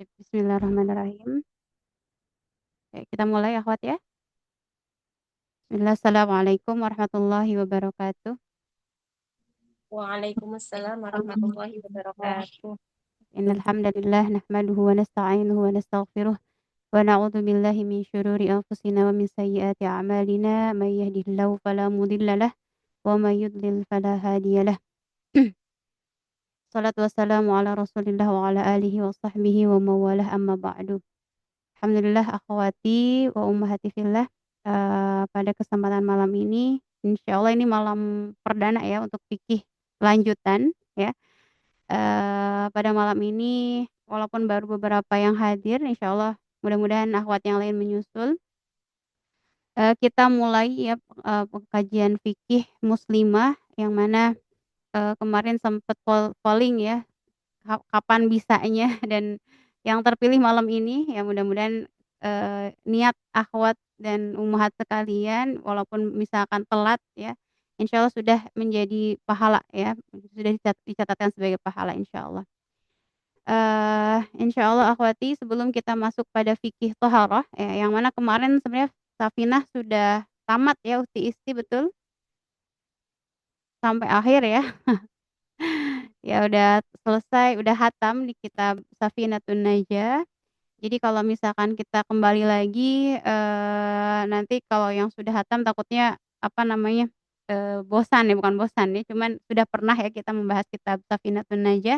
Bismillahirrahmanirrahim. Oke, kita mulai ya, akhwat ya. Bismillah, assalamualaikum warahmatullahi wabarakatuh. Waalaikumsalam warahmatullahi wabarakatuh. Innal hamdalillah nahmaduhu wa nasta'inuhu wa nastaghfiruh wa na'udzu billahi min syururi anfusina wa min sayyiati a'malina may yahdihillahu fala mudilla lah wa may yudlil fala hadiyalah. Shalatu wassalamu ala Rasulillah wa ala alihi wa sahbihi wa mawalah amma ba'du. Alhamdulillah akhwati wa ummahati fillah, pada kesempatan malam ini, insyaallah ini malam perdana ya untuk fikih lanjutan ya. Pada malam ini walaupun baru beberapa yang hadir, insyaallah mudah-mudahan akhwat yang lain menyusul. Kita mulai ya, pengkajian fikih muslimah yang mana, kemarin sempet polling ya, kapan bisanya dan yang terpilih malam ini ya mudah-mudahan, niat akhwat dan ummahat sekalian walaupun misalkan telat ya, insyaallah sudah menjadi pahala ya, sudah dicatatkan sebagai pahala insyaallah. Insyaallah akhwati sebelum kita masuk pada fikih toharoh ya, yang mana kemarin sebenarnya Safinah sudah tamat ya ukhti Isti betul? Sampai akhir ya? Ya udah selesai, udah hatam di kitab Safinatun Najah. Jadi kalau misalkan kita kembali lagi, nanti kalau yang sudah hatam takutnya, apa namanya, bosan ya, bukan bosan ya, cuman sudah pernah ya kita membahas kitab Safinatun Najah,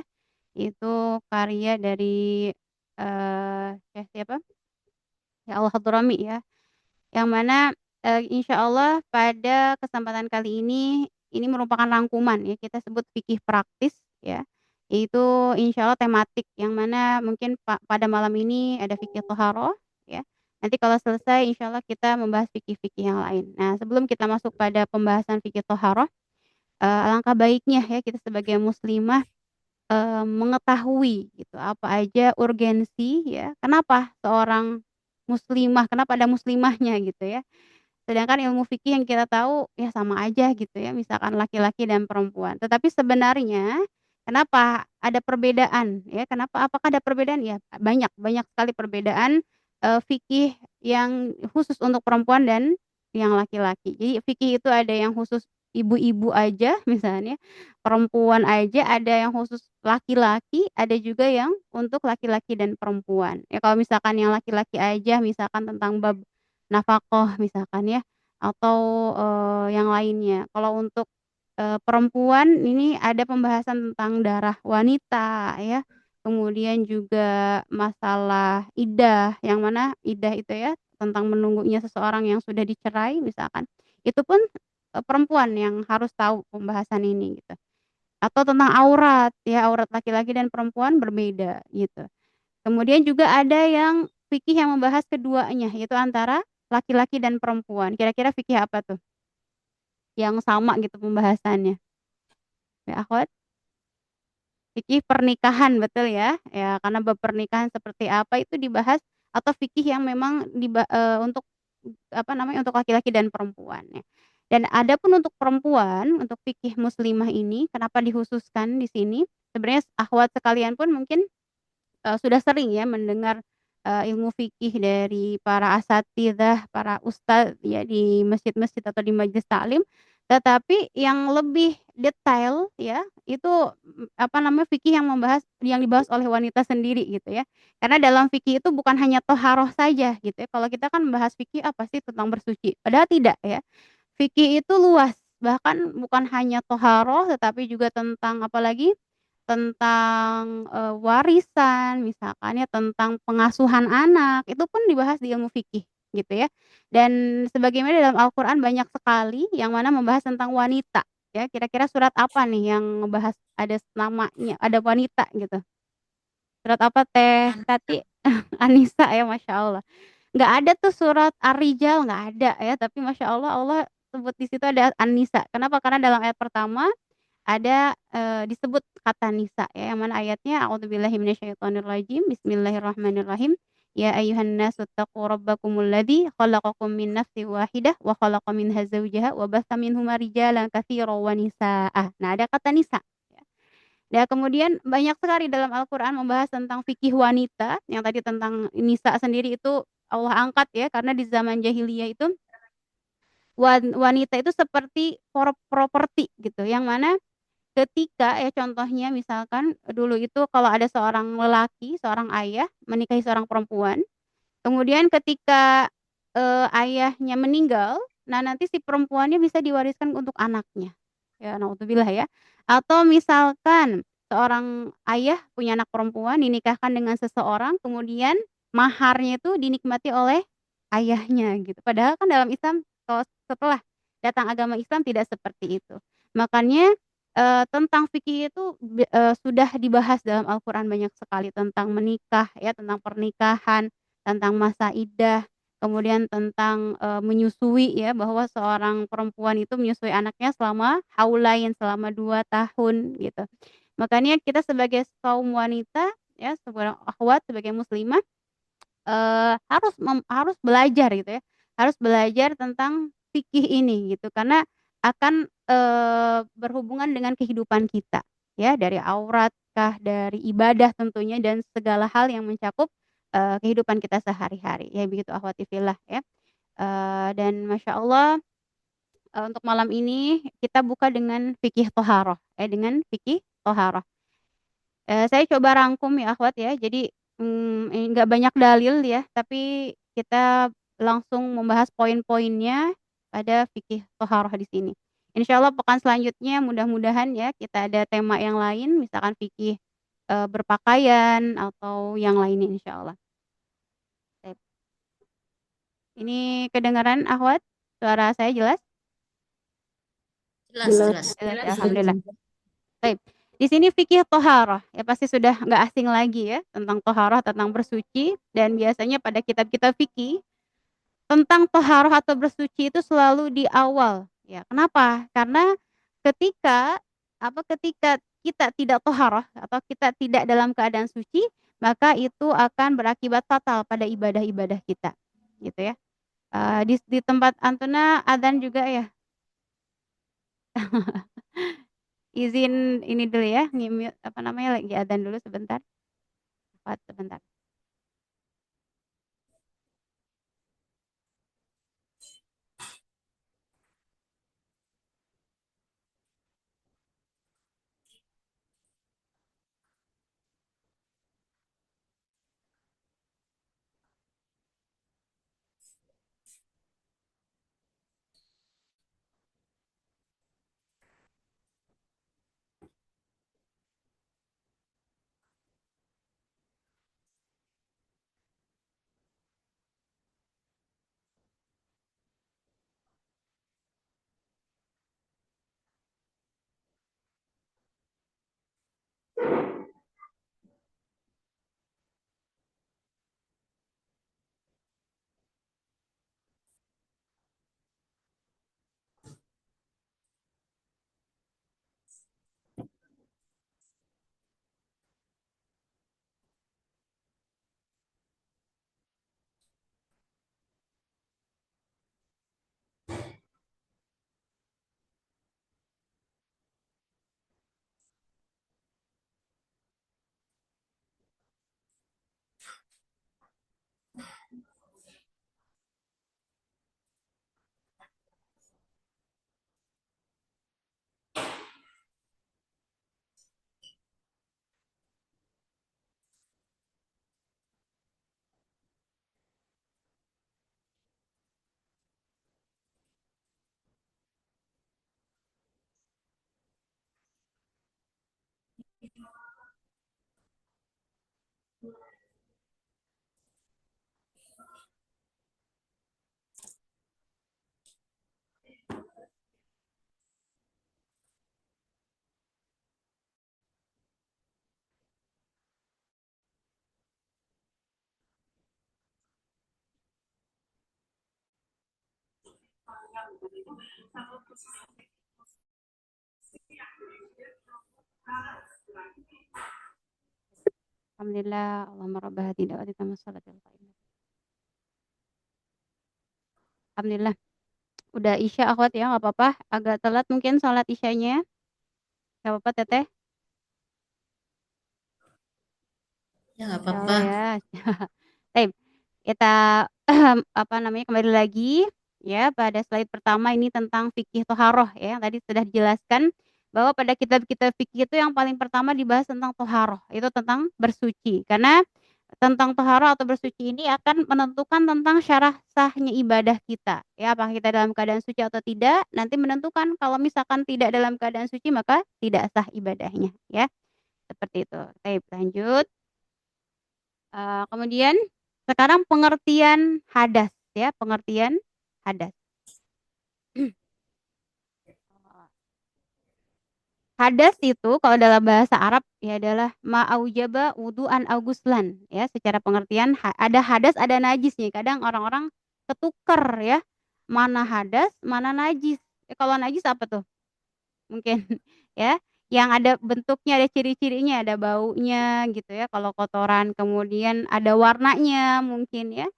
itu karya dari, Syekh siapa? Ya Al-Hadrami ya. Yang mana, insyaallah pada kesempatan kali ini merupakan rangkuman ya, kita sebut fikih praktis ya, yaitu insyaallah tematik yang mana mungkin pada malam ini ada fikih toharoh ya, nanti kalau selesai insyaallah kita membahas fikih-fikih yang lain. Nah, sebelum kita masuk pada pembahasan fikih toharoh, alangkah baiknya ya kita sebagai muslimah, mengetahui gitu apa aja urgensi ya, kenapa seorang muslimah, kenapa ada muslimahnya gitu ya. Sedangkan ilmu fikih yang kita tahu, ya sama aja gitu ya, misalkan laki-laki dan perempuan. Tetapi sebenarnya kenapa ada perbedaan ya, kenapa apakah ada perbedaan? Ya banyak banyak sekali perbedaan, fikih yang khusus untuk perempuan dan yang laki-laki. Jadi fikih itu ada yang khusus ibu-ibu aja misalnya, perempuan aja, ada yang khusus laki-laki, ada juga yang untuk laki-laki dan perempuan. Ya kalau misalkan yang laki-laki aja misalkan tentang bab nafaqah misalkan ya, atau, yang lainnya. Kalau untuk, perempuan ini ada pembahasan tentang darah wanita ya, kemudian juga masalah iddah, yang mana iddah itu ya, tentang menunggunya seseorang yang sudah dicerai misalkan, itu pun, perempuan yang harus tahu pembahasan ini gitu. Atau tentang aurat ya, aurat laki-laki dan perempuan berbeda gitu. Kemudian juga ada yang fikih yang membahas keduanya, yaitu antara laki-laki dan perempuan. Kira-kira fikih apa tuh? Yang sama gitu pembahasannya? Ya akhwat? Fikih pernikahan, betul ya? Ya, karena bab pernikahan seperti apa itu dibahas atau fikih yang memang untuk apa namanya, untuk laki-laki dan perempuan ya. Dan ada pun untuk perempuan, untuk fikih muslimah ini kenapa dikhususkan di sini, sebenarnya akhwat sekalian pun mungkin sudah sering ya mendengar, ilmu fikih dari para asatidzah, para ustadz ya di masjid-masjid atau di majelis taklim, tetapi yang lebih detail ya, itu, apa namanya, fikih yang dibahas oleh wanita sendiri gitu ya. Karena dalam fikih itu bukan hanya toharoh saja gitu ya, kalau kita kan membahas fikih apa sih tentang bersuci, padahal tidak ya. Fikih itu luas, bahkan bukan hanya toharoh tetapi juga tentang apalagi tentang, warisan misalkan ya, tentang pengasuhan anak, itu pun dibahas di ilmu fikih gitu ya. Dan sebagaimana dalam Al-Qur'an banyak sekali yang mana membahas tentang wanita ya, kira-kira surat apa nih yang ngebahas ada namanya, ada wanita gitu? Surat apa Teh Tati? An-Nisa ya, Masya Allah. Nggak ada tuh surat Ar-Rijal, nggak ada ya, tapi Masya Allah, Allah sebut di situ ada An-Nisa. Kenapa? Karena dalam ayat pertama ada, disebut kata nisa ya, yang mana ayatnya, "A'udzubillahi minasyaitonirrajim, bismillahirrahmanirrahim. Ya ayyuhan nasu taqu rabbakumul ladzi khalaqakum min nafsin wahidah wa khalaqa minha zawjaha wa batha minhuma rijalan katsiran wa nisaa." Nah, ada kata nisa ya. Ya kemudian banyak sekali dalam Al-Qur'an membahas tentang fikih wanita, yang tadi tentang nisa sendiri itu Allah angkat ya, karena di zaman jahiliyah itu wanita itu seperti properti gitu, yang mana ketika ya contohnya misalkan dulu itu kalau ada seorang lelaki, seorang ayah menikahi seorang perempuan. Kemudian ketika, ayahnya meninggal, nah nanti si perempuannya bisa diwariskan untuk anaknya. Ya naudzubillah ya. Atau misalkan seorang ayah punya anak perempuan dinikahkan dengan seseorang, kemudian maharnya itu dinikmati oleh ayahnya gitu. Padahal kan dalam Islam kalau setelah datang agama Islam tidak seperti itu. Makanya, tentang fikih itu sudah dibahas dalam Al-Qur'an banyak sekali tentang menikah ya, tentang pernikahan, tentang masa iddah, kemudian tentang, menyusui ya, bahwa seorang perempuan itu menyusui anaknya selama haulain, selama 2 tahun gitu. Makanya kita sebagai kaum wanita ya, sebagai akhwat, sebagai muslimah, harus belajar gitu ya, harus belajar tentang fikih ini gitu, karena akan, berhubungan dengan kehidupan kita ya, dari aurat kah, dari ibadah tentunya dan segala hal yang mencakup, kehidupan kita sehari-hari, ya begitu akhwati fillah ya. Dan masya Allah, untuk malam ini kita buka dengan fikih toharoh, dengan fikih toharoh. Saya coba rangkum ya akhwat ya, jadi, nggak banyak dalil ya, tapi kita langsung membahas poin-poinnya pada fikih toharoh di sini. Insyaallah pekan selanjutnya mudah-mudahan ya kita ada tema yang lain, misalkan fikih, berpakaian atau yang lainnya insyaallah. Baik. Ini kedengaran akhwat? Suara saya jelas? Jelas, jelas. Jelas ya, Jelas. alhamdulillah. Baik. Di sini fikih toharoh, ya pasti sudah nggak asing lagi ya, tentang toharoh, tentang bersuci, dan biasanya pada kitab-kitab fikih, tentang toharoh atau bersuci itu selalu di awal, ya. Kenapa? Karena ketika, ketika kita tidak toharoh atau kita tidak dalam keadaan suci, maka itu akan berakibat fatal pada ibadah-ibadah kita, gitu ya. Di tempat Antuna adzan juga ya? Izin ini dulu ya, apa namanya, lagi adzan dulu sebentar. Sebentar. Alhamdulillah, Allahumma rabb hadhihi da'wati tammah sholatil qa'imah. Alhamdulillah, udah Isya akhwat ya, nggak apa-apa, agak telat mungkin sholat Isyanya, nggak apa-apa Teteh? Ya nggak apa-apa. Insyaallah ya. Baik, kita apa namanya, kembali lagi ya pada slide pertama ini tentang fikih toharoh ya, yang tadi sudah dijelaskan bahwa pada kitab-kitab fikih itu yang paling pertama dibahas tentang toharoh, itu tentang bersuci. Karena tentang toharoh atau bersuci ini akan menentukan tentang syarah sahnya ibadah kita. Ya, apakah kita dalam keadaan suci atau tidak, nanti menentukan kalau misalkan tidak dalam keadaan suci maka tidak sah ibadahnya ya. Seperti itu. Baik, lanjut. Kemudian sekarang pengertian hadas ya, pengertian hadas. Hadas itu kalau dalam bahasa Arab ya adalah ma'aujaba wudu'an au guslan ya, secara pengertian ada hadas ada najis nih. Kadang orang-orang ketuker ya, mana hadas, mana najis. Kalau najis apa tuh? Mungkin ya, yang ada bentuknya, ada ciri-cirinya, ada baunya gitu ya. Kalau kotoran, kemudian ada warnanya mungkin ya.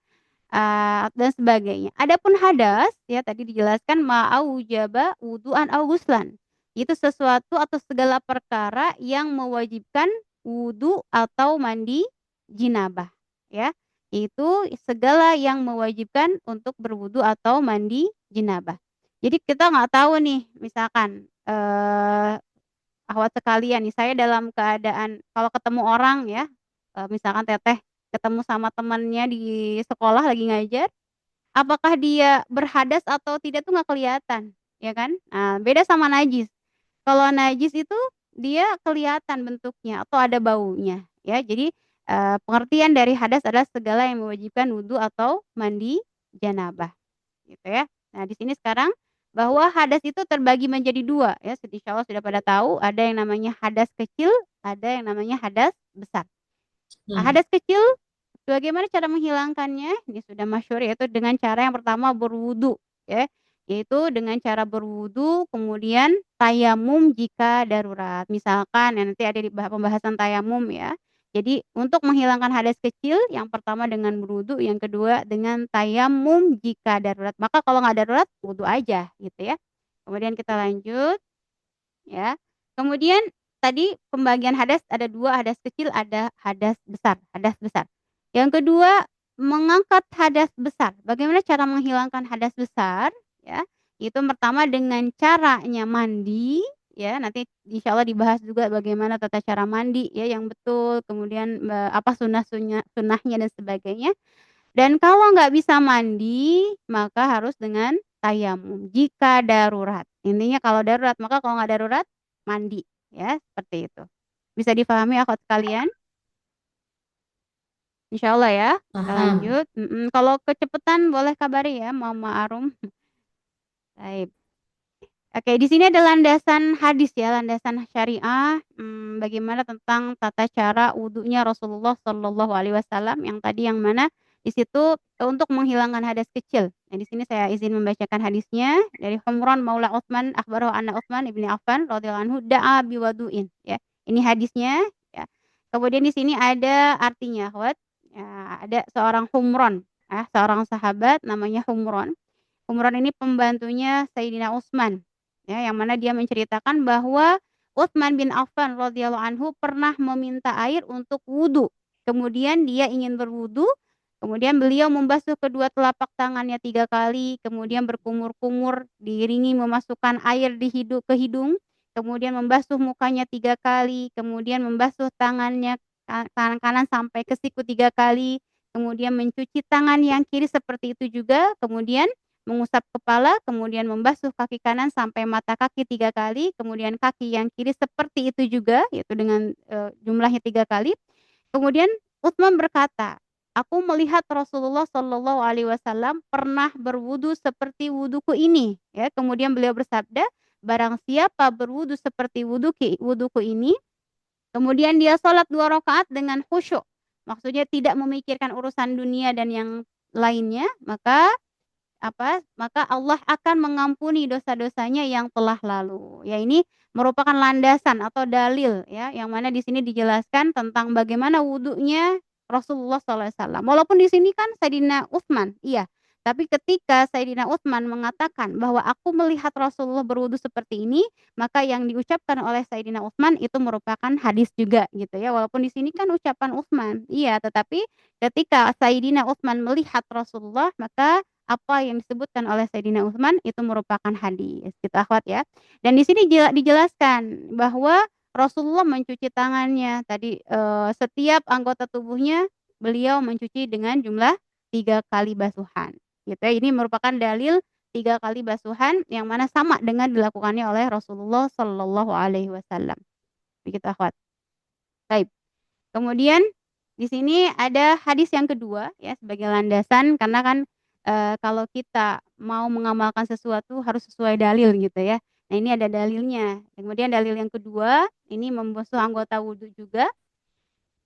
Dan sebagainya. Adapun hadas ya tadi dijelaskan ma'aujaba wudu'an au ghuslan. Itu sesuatu atau segala perkara yang mewajibkan wudu atau mandi jinabah ya. Itu segala yang mewajibkan untuk berwudu atau mandi jinabah. Jadi kita nggak tahu nih misalkan akhwat sekalian nih, saya dalam keadaan kalau ketemu orang ya, misalkan teteh ketemu sama temannya di sekolah lagi ngajar, apakah dia berhadas atau tidak tuh nggak kelihatan, ya kan? Nah, beda sama najis. Kalau najis itu dia kelihatan bentuknya atau ada baunya, ya. Jadi, pengertian dari hadas adalah segala yang mewajibkan wudu atau mandi janabah. Gitu ya. Nah, di sini sekarang bahwa hadas itu terbagi menjadi 2 ya, insyaallah sudah pada tahu, ada yang namanya hadas kecil, ada yang namanya hadas besar. Nah, Hmm. hadas kecil bagaimana cara menghilangkannya? Ini sudah masyhur yaitu dengan cara yang pertama berwudu ya, yaitu dengan cara berwudu kemudian tayamum jika darurat. Misalkan ya nanti ada di pembahasan tayamum ya. Jadi untuk menghilangkan hadas kecil yang pertama dengan berwudu, yang kedua dengan tayamum jika darurat. Maka kalau nggak darurat wudu aja gitu ya. Kemudian kita lanjut ya. Kemudian tadi pembagian hadas ada 2 hadas kecil, ada hadas besar, hadas besar. Yang kedua, mengangkat hadas besar. Bagaimana cara menghilangkan hadas besar? Ya, itu pertama dengan caranya mandi, ya, nanti insya Allah dibahas juga bagaimana tata cara mandi ya yang betul, kemudian, apa sunahnya dan sebagainya. Dan kalau nggak bisa mandi, maka harus dengan tayamum jika darurat. Intinya kalau darurat, maka kalau nggak darurat, mandi, ya, seperti itu. Bisa difahami akhwat sekalian? Insyaallah ya. Kita Paham. lanjut, kalau kecepatan boleh kabari ya Mama Arum. Baik. Oke, di sini ada landasan hadis ya, landasan syariah, bagaimana tentang tata cara wudunya Rasulullah Shallallahu Alaihi Wasallam yang tadi yang mana di situ untuk menghilangkan hadas kecil. Nah, di sini saya izin membacakan hadisnya dari Humran Maula Utsman akhbarahu anna Utsman ibni Affan radhiyallahu anhu da'a biwadu'in ya. Ini hadisnya ya. Kemudian di sini ada artinya, akhwat. Ya, ada seorang Humron, seorang sahabat namanya Humron. Humron ini pembantunya Sayyidina Utsman, ya, yang mana dia menceritakan bahwa Utsman bin Affan radhiyallahu anhu pernah meminta air untuk wudu. Kemudian dia ingin berwudu, kemudian beliau membasuh kedua telapak tangannya 3 kali, kemudian berkumur-kumur, diiringi memasukkan air ke hidung, kemudian membasuh mukanya 3 kali, kemudian membasuh tangannya tangan kanan sampai ke siku 3 kali, kemudian mencuci tangan yang kiri seperti itu juga, kemudian mengusap kepala, kemudian membasuh kaki kanan sampai mata kaki 3 kali, kemudian kaki yang kiri seperti itu juga, yaitu dengan jumlahnya 3 kali. Kemudian Utsman berkata, aku melihat Rasulullah Shallallahu Alaihi Wasallam pernah berwudu seperti wuduku ini. Ya, kemudian beliau bersabda, barang siapa berwudu seperti wuduku ini, kemudian dia sholat 2 rakaat dengan khusyuk, maksudnya tidak memikirkan urusan dunia dan yang lainnya, maka Allah akan mengampuni dosa-dosanya yang telah lalu. Ya ini merupakan landasan atau dalil ya, yang mana di sini dijelaskan tentang bagaimana wudunya Rasulullah SAW. Walaupun di sini kan Sayyidina Utsman, iya, Tapi ketika Sayyidina Utsman mengatakan bahwa aku melihat Rasulullah berwudu seperti ini, maka yang diucapkan oleh Sayyidina Utsman itu merupakan hadis juga gitu ya. Walaupun di sini kan ucapan Utsman. Iya, tetapi ketika Sayyidina Utsman melihat Rasulullah, maka apa yang disebutkan oleh Sayyidina Utsman itu merupakan hadis. Gitu akhwat ya. Dan di sini dijelaskan bahwa Rasulullah mencuci tangannya tadi setiap anggota tubuhnya beliau mencuci dengan jumlah 3 kali basuhan gitu ya. Ini merupakan dalil 3 kali basuhan yang mana sama dengan dilakukannya oleh Rasulullah Shallallahu Alaihi Wasallam. Begitu akhwat. Baik. Kemudian di sini ada hadis yang kedua ya sebagai landasan karena kan kalau kita mau mengamalkan sesuatu harus sesuai dalil gitu ya. Nah ini ada dalilnya. Kemudian dalil yang kedua ini membasuh anggota wudhu juga.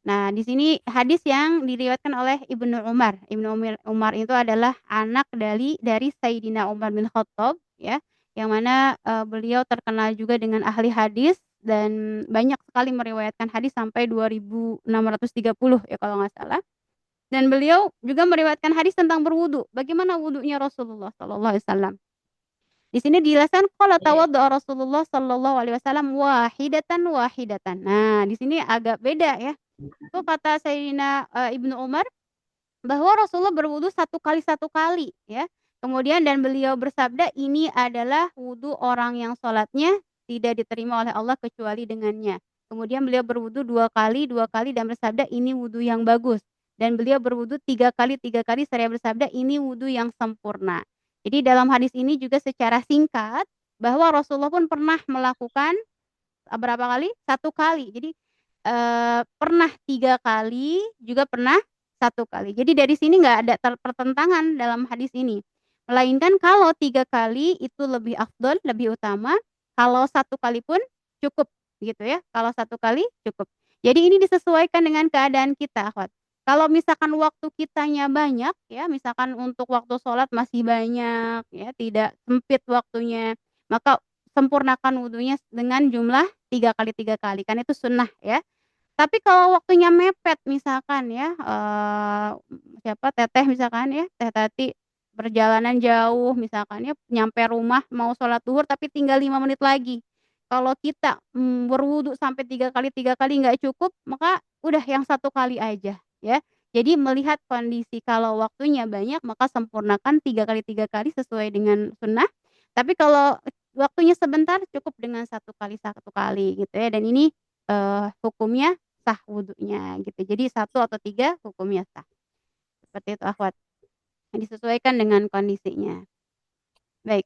Nah, di sini hadis yang diriwayatkan oleh Ibnu Umar. Umar itu adalah anak dari Sayyidina Umar bin Khattab ya, yang mana beliau terkenal juga dengan ahli hadis dan banyak sekali meriwayatkan hadis sampai 2630 ya kalau nggak salah. Dan beliau juga meriwayatkan hadis tentang berwudu. Bagaimana wudunya Rasulullah sallallahu alaihi wasallam. Di sini dijelaskan qala Iya. tawadda Rasulullah sallallahu alaihi wasallam wahidatan wahidatan. Nah, di sini agak beda ya. Itu kata Sayyidina, Ibnu Umar bahwa Rasulullah berwudu satu kali ya. Kemudian dan beliau bersabda, "Ini adalah wudu orang yang salatnya tidak diterima oleh Allah kecuali dengannya." Kemudian beliau berwudu 2 kali dan bersabda, "Ini wudu yang bagus." Dan beliau berwudu 3 kali seraya bersabda, "Ini wudu yang sempurna." Jadi dalam hadis ini juga secara singkat bahwa Rasulullah pun pernah melakukan berapa kali? 1 kali. Jadi, pernah 3 kali, juga pernah 1 kali. Jadi dari sini nggak ada pertentangan dalam hadis ini. Melainkan kalau 3 kali itu lebih afdol, lebih utama, kalau 1 kali pun cukup, gitu ya. Kalau 1 kali cukup. Jadi ini disesuaikan dengan keadaan kita, akhwat. Kalau misalkan waktu kitanya banyak ya, misalkan untuk waktu sholat masih banyak ya, tidak sempit waktunya, maka sempurnakan wudunya dengan jumlah 3 kali, kan itu sunnah ya. Tapi kalau waktunya mepet misalkan ya, siapa, teteh misalkan ya, teh Tati perjalanan jauh misalkan ya, nyampe rumah mau sholat duhur tapi tinggal 5 menit lagi. Kalau kita, berwudu sampai 3 kali nggak cukup, maka udah yang 1 kali aja ya. Jadi melihat kondisi kalau waktunya banyak, maka sempurnakan 3 kali sesuai dengan sunnah. Tapi kalau waktunya sebentar cukup dengan 1 kali gitu ya, dan ini, hukumnya sah wudunya gitu. Jadi 1 atau 3 hukumnya sah. Seperti itu akhwat, disesuaikan dengan kondisinya. Baik,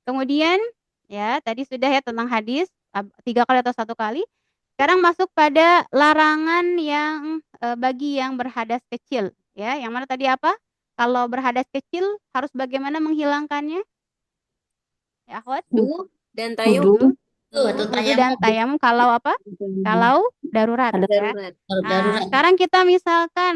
kemudian ya tadi sudah ya tentang hadis, 3 kali atau 1 kali. Sekarang masuk pada larangan yang, bagi yang berhadas kecil ya, yang mana tadi apa? Kalau berhadas kecil harus bagaimana menghilangkannya ya akhwat? Wudu dan Wudu, tayamum. Wudu Atau wudu dan tayamum tayamum kalau apa? Kalau darurat ada ya. darurat. Nah, darurat. sekarang kita misalkan,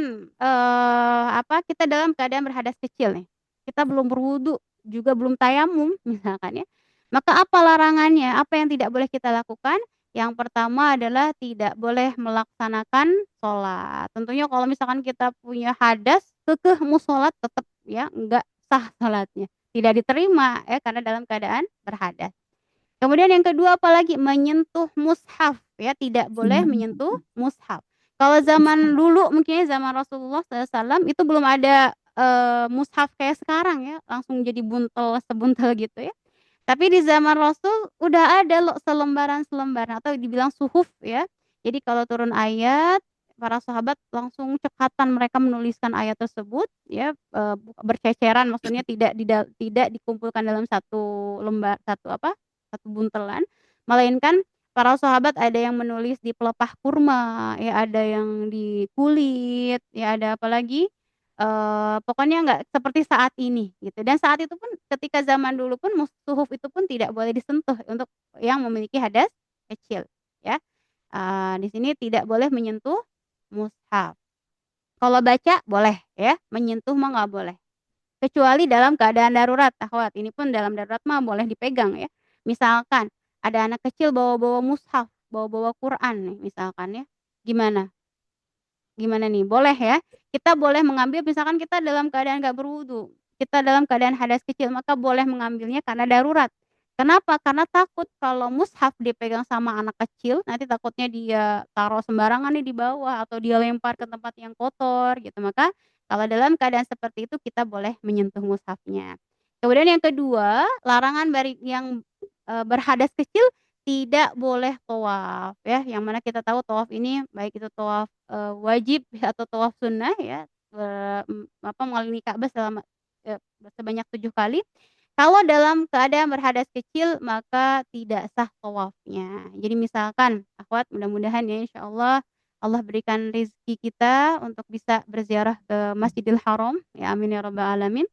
apa, kita dalam keadaan berhadas kecil nih. Kita belum berwudu, juga belum tayamum misalkan ya. Maka apa larangannya? Apa yang tidak boleh kita lakukan? Yang pertama adalah tidak boleh melaksanakan sholat. Tentunya kalau misalkan kita punya hadas, kekeh mau sholat tetap ya enggak sah sholatnya. Tidak diterima ya karena dalam keadaan berhadas. Kemudian yang kedua apalagi menyentuh mushaf ya, tidak boleh menyentuh mushaf. Kalau zaman dulu mungkin ya zaman Rasulullah SAW itu belum ada, mushaf kayak sekarang ya, langsung jadi buntel sebuntel gitu ya. Tapi di zaman Rasul udah ada loh selembaran-selembaran atau dibilang suhuf ya. Jadi kalau turun ayat, para sahabat langsung cekatan mereka menuliskan ayat tersebut ya, berceceran maksudnya tidak dikumpulkan dalam satu lembar, satu buntelan, melainkan para sahabat ada yang menulis di pelepah kurma, ya ada yang di kulit, ya ada apa lagi, pokoknya nggak seperti saat ini gitu, dan saat itu pun ketika zaman dulu pun suhuf itu pun tidak boleh disentuh untuk yang memiliki hadas kecil ya, di sini tidak boleh menyentuh mushaf. Kalau baca boleh ya, menyentuh mah nggak boleh. Kecuali dalam keadaan darurat, akhwat, ini pun dalam darurat mah boleh dipegang ya. Misalkan ada anak kecil bawa-bawa mushaf, bawa-bawa Quran nih misalkan ya. Gimana? Gimana nih? Boleh ya? Kita boleh mengambil misalkan kita dalam keadaan nggak berwudu, kita dalam keadaan hadas kecil, maka boleh mengambilnya karena darurat. Kenapa? Karena takut kalau mushaf dipegang sama anak kecil, nanti takutnya dia taruh sembarangan nih di bawah atau dia lempar ke tempat yang kotor gitu. Maka kalau dalam keadaan seperti itu kita boleh menyentuh mushafnya. Kemudian yang kedua, larangan bagi yang berhadas kecil tidak boleh tawaf ya, yang mana kita tahu tawaf ini baik itu tawaf, wajib atau tawaf sunnah ya, mengelilingi Ka'bah selama, sebanyak 7 kali. Kalau dalam keadaan berhadas kecil maka tidak sah tawafnya. Jadi misalkan akhwat mudah-mudahan ya insyaallah Allah berikan rezeki kita untuk bisa berziarah ke Masjidil Haram, ya amin ya rabbal alamin.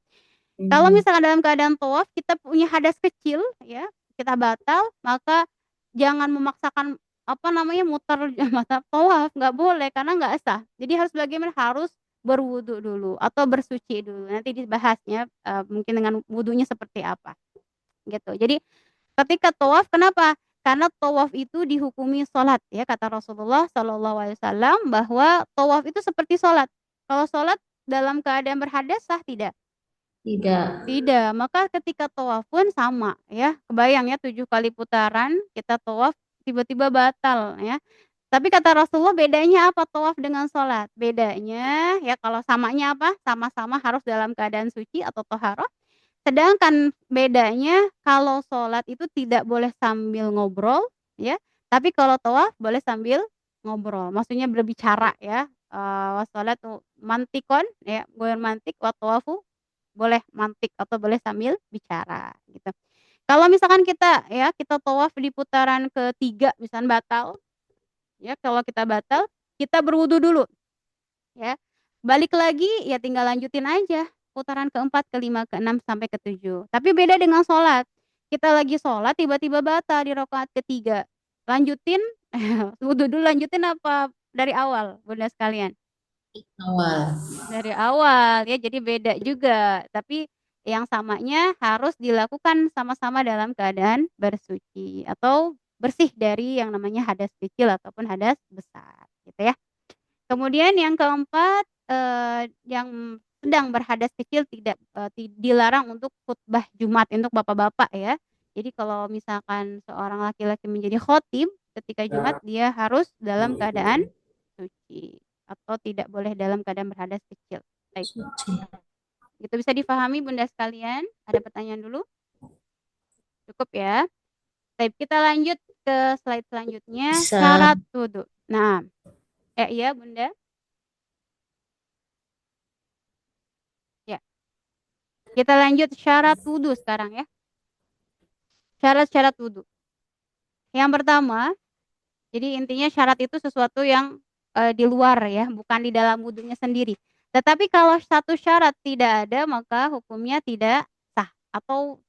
Kalau Mhm. misalkan dalam keadaan tawaf kita punya hadas kecil ya, kita batal, maka jangan memaksakan, apa namanya, muter mata tawaf, nggak boleh karena nggak sah. Jadi harus bagaimana, harus berwudu dulu atau bersuci dulu, nanti dibahasnya, mungkin dengan wudunya seperti apa, gitu. Jadi ketika tawaf kenapa? Karena tawaf itu dihukumi sholat ya, kata Rasulullah Shallallahu Alaihi Wasallam bahwa tawaf itu seperti sholat. Kalau sholat dalam keadaan berhadas sah tidak? Tidak. Tidak, maka ketika tawaf pun sama ya, kebayang ya 7 kali putaran kita tawaf tiba-tiba batal ya. Tapi kata Rasulullah bedanya apa tawaf dengan sholat? Bedanya ya kalau samanya apa? Sama-sama harus dalam keadaan suci atau toharoh. Sedangkan bedanya kalau sholat itu tidak boleh sambil ngobrol ya, tapi kalau tawaf boleh sambil ngobrol. Maksudnya berbicara ya, wassalatu mantikon ya, ghairu mantik wa tawafu boleh mantik atau boleh sambil bicara gitu. Kalau misalkan kita ya, kita tawaf di putaran ke-3 misalkan batal, ya kalau kita batal, kita berwudu dulu ya. Balik lagi ya tinggal lanjutin aja putaran ke-4, ke-5, ke-6, sampai ke-7. Tapi beda dengan sholat. Kita lagi sholat tiba-tiba batal di rakaat ke-3. Lanjutin wudu dulu lanjutin apa dari awal Bunda sekalian? Awal. Dari awal ya, jadi beda juga, tapi yang samanya harus dilakukan sama-sama dalam keadaan bersuci atau bersih dari yang namanya hadas kecil ataupun hadas besar, gitu ya. Kemudian yang keempat, yang sedang berhadas kecil tidak, dilarang untuk khutbah Jumat untuk bapak-bapak ya. Jadi kalau misalkan seorang laki-laki menjadi khatib ketika Jumat, dia harus dalam keadaan suci atau tidak boleh dalam keadaan berhadas kecil. Baik, Suci. itu bisa difahami Bunda sekalian? Ada pertanyaan dulu? Cukup ya? Baik, kita lanjut ke slide selanjutnya, Bisa. syarat wudu. Nah, iya Bunda? Ya. Kita lanjut syarat wudu sekarang ya. Syarat-syarat wudu. Yang pertama, jadi intinya syarat itu sesuatu yang, di luar ya, bukan di dalam wudunya sendiri. Tetapi kalau satu syarat tidak ada, maka hukumnya tidak sah. Atau,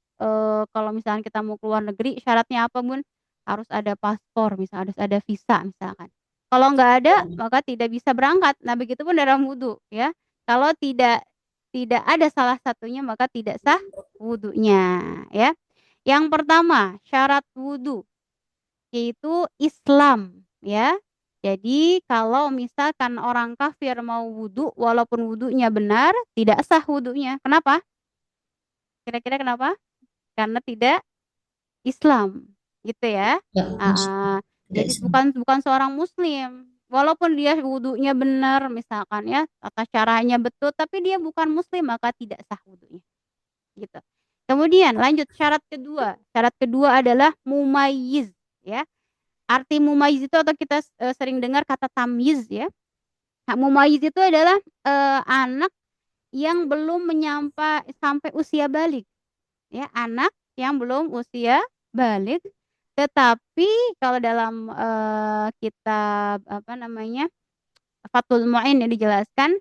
kalau misalkan kita mau ke luar negeri, syaratnya apa, Bun? Harus ada paspor, misal harus ada visa misalkan. Kalau nggak ada, maka tidak bisa berangkat. Nah, begitupun dalam wudu ya. Kalau tidak ada salah satunya, maka tidak sah wudunya ya. Yang pertama, syarat wudu yaitu Islam, ya. Jadi kalau misalkan orang kafir mau wudu, walaupun wudunya benar, tidak sah wudunya. Kenapa? Kira-kira kenapa? Karena tidak Islam, gitu ya. Ya, Heeh. tidak Jadi Islam. bukan seorang muslim. Walaupun dia wudunya benar misalkan ya, tata caranya betul, tapi dia bukan muslim, maka tidak sah wudunya, gitu. Kemudian lanjut syarat kedua. Syarat kedua adalah mumayyiz, ya. Arti mumayyiz itu atau kita, sering dengar kata tamyiz ya. Nah, mumayyiz itu adalah, anak yang belum sampai usia balik, ya, anak yang belum usia balik, tetapi kalau dalam, kitab apa namanya, Fathul Mu'in ya dijelaskan,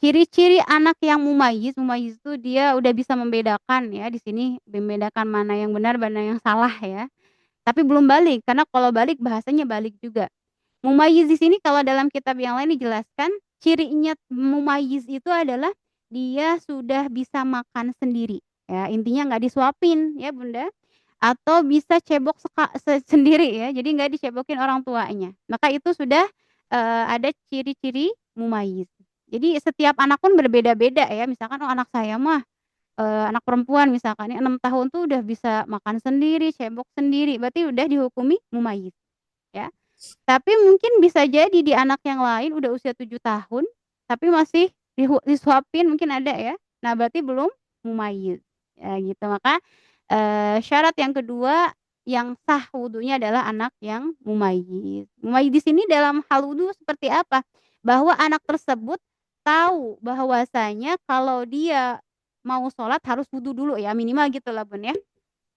ciri-ciri anak yang mumayyiz itu dia udah bisa membedakan ya, di sini membedakan mana yang benar, mana yang salah ya. Tapi belum balik, karena kalau balik bahasanya balik juga. Mumayyiz di sini kalau dalam kitab yang lain dijelaskan, cirinya mumayyiz itu adalah dia sudah bisa makan sendiri, ya intinya nggak disuapin ya Bunda, atau bisa cebok sendiri ya, jadi nggak dicebokin orang tuanya. Maka itu sudah, ada ciri-ciri mumayyiz. Jadi setiap anak pun berbeda-beda ya, misalkan, oh anak saya mah, anak perempuan misalkan ya 6 tahun tuh udah bisa makan sendiri, cebok sendiri, berarti udah dihukumi mumayyiz, ya. Tapi mungkin bisa jadi di anak yang lain udah usia 7 tahun, tapi masih disuapin mungkin ada ya. Nah, berarti belum mumayyiz, ya gitu. Maka, syarat yang kedua yang sah wudunya adalah anak yang mumayyiz. Mumayyiz di sini dalam hal wudu seperti apa? Bahwa anak tersebut tahu bahwasanya kalau dia mau sholat harus wudu dulu ya, minimal gitulah Bun ya.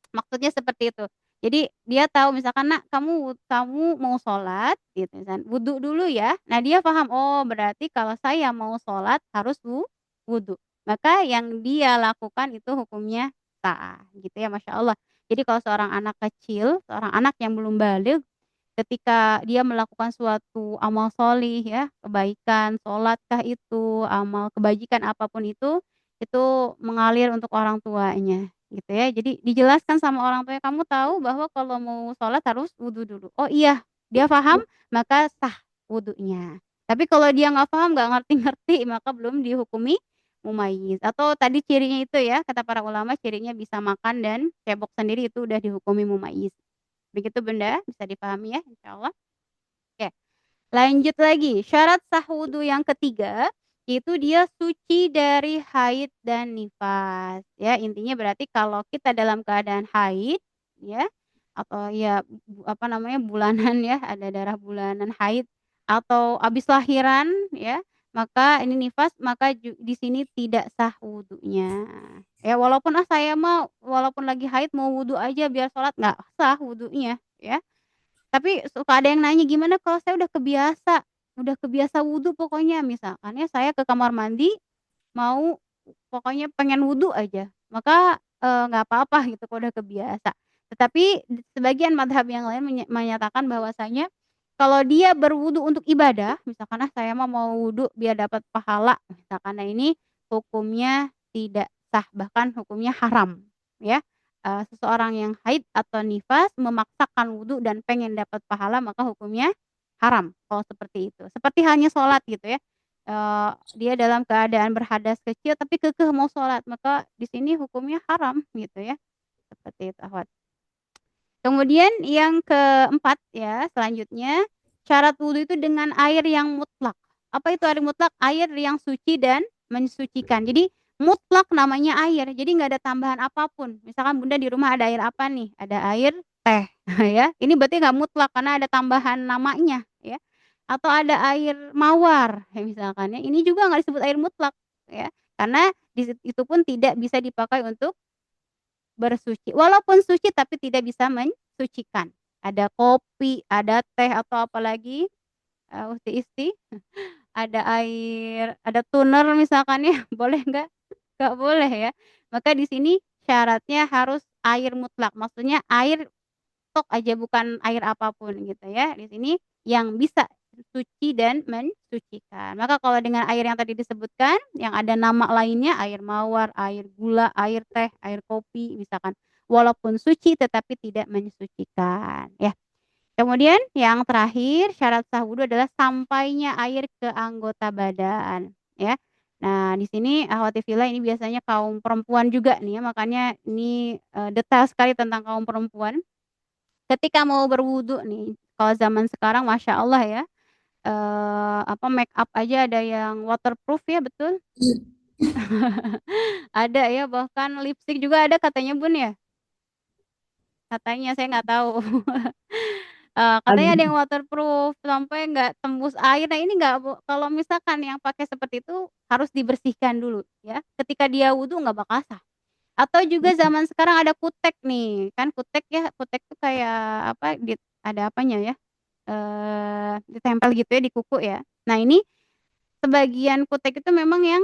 Maksudnya seperti itu. Jadi dia tahu misalkan, "Nak, kamu mau sholat," gitu kan, "wudu dulu ya." Nah dia paham, oh berarti kalau saya mau sholat harus wudu. Maka yang dia lakukan itu hukumnya sah, gitu ya, Masya Allah. Jadi kalau seorang anak kecil, seorang anak yang belum baligh, ketika dia melakukan suatu amal sholih ya, kebaikan, sholatkah itu, amal kebajikan apapun itu mengalir untuk orang tuanya, gitu ya. Jadi dijelaskan sama orang tuanya, "Kamu tahu bahwa kalau mau sholat harus wudu dulu." Oh iya, dia paham, maka sah wudunya. Tapi kalau dia nggak paham, nggak ngerti-ngerti, maka belum dihukumi mumayyiz. Atau tadi cirinya itu ya, kata para ulama cirinya bisa makan dan cebok sendiri itu udah dihukumi mumayyiz. Begitu Bunda, bisa dipahami ya insyaallah? Oke, lanjut lagi, syarat sah wudu yang ketiga, yaitu dia suci dari haid dan nifas. Ya, intinya berarti kalau kita dalam keadaan haid, ya, atau ya, apa namanya, bulanan ya, ada darah bulanan haid atau habis lahiran ya, maka ini nifas, maka di sini tidak sah wudunya. Ya walaupun, "Ah, saya mah walaupun lagi haid mau wudu aja biar sholat," nggak sah wudunya, ya. Tapi suka ada yang nanya, "Gimana kalau saya udah kebiasa wudu pokoknya," misalkan ya, saya ke kamar mandi mau pokoknya pengen wudu aja, maka, nggak apa-apa gitu kalau udah kebiasa. Tetapi sebagian madhab yang lain menyatakan bahwasanya kalau dia berwudu untuk ibadah, misalkan, "Ah, saya mah mau wudu biar dapat pahala," misalkan, nah ini hukumnya tidak sah, bahkan hukumnya haram, ya. Seseorang yang haid atau nifas memaksakan wudu dan pengen dapat pahala, maka hukumnya haram kalau seperti itu. Seperti halnya sholat gitu ya. Dia dalam keadaan berhadas kecil tapi kekeh mau sholat, maka di sini hukumnya haram gitu ya, seperti itu akhwat. Kemudian yang keempat ya, selanjutnya syarat wudu itu dengan air yang mutlak. Apa itu air mutlak? Air yang suci dan mensucikan. Jadi mutlak namanya air, jadi nggak ada tambahan apapun. Misalkan Bunda di rumah ada air apa nih? Ada air teh ya, ini berarti nggak mutlak karena ada tambahan namanya ya. Atau ada air mawar ya misalkan ya, ini juga nggak disebut air mutlak ya, karena itu pun tidak bisa dipakai untuk bersuci, walaupun suci tapi tidak bisa mensucikan. Ada kopi, ada teh atau apalagi, Ukhti Isti, ada air ada tuner misalkan ya, boleh nggak? Nggak boleh ya. Maka di sini syaratnya harus air mutlak, maksudnya air stok aja bukan air apapun gitu ya. Di sini yang bisa suci dan mensucikan. Maka kalau dengan air yang tadi disebutkan, yang ada nama lainnya, air mawar, air gula, air teh, air kopi misalkan, walaupun suci tetapi tidak mensucikan, ya. Kemudian yang terakhir syarat sah wudu adalah sampainya air ke anggota badan, ya. Nah, di sini akhwati fillah ini biasanya kaum perempuan juga nih ya, makanya ini, detail sekali tentang kaum perempuan. Ketika mau berwudu nih, kalau zaman sekarang Masya Allah ya, apa, make up aja ada yang waterproof ya, betul? Ada ya, bahkan lipstik juga ada katanya Bun ya? Katanya, saya nggak tahu. Katanya ada Ad- yang waterproof sampai nggak tembus air. Nah ini nggak kalau misalkan yang pakai seperti itu harus dibersihkan dulu ya, ketika dia wudu nggak bakal sah. Atau juga zaman sekarang ada kutek nih, kan kutek ya, kutek tuh kayak apa, ada apanya ya, ditempel gitu ya di kuku ya. Nah ini sebagian kutek itu memang yang,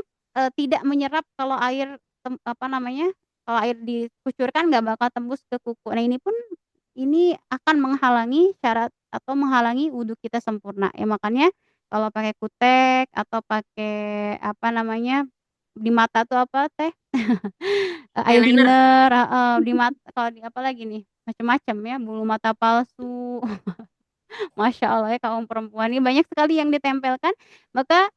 tidak menyerap kalau air apa namanya, kalau air dikucurkan nggak bakal tembus ke kuku. Nah ini akan menghalangi syarat atau menghalangi wudu kita sempurna. Ya makanya kalau pakai kutek atau pakai apa namanya, di mata tuh apa teh, Eyeliner. eyeliner heeh, kalau di apalagi nih, macem-macem ya, bulu mata palsu. Masya Allah ya kaum perempuan ini banyak sekali yang ditempelkan, maka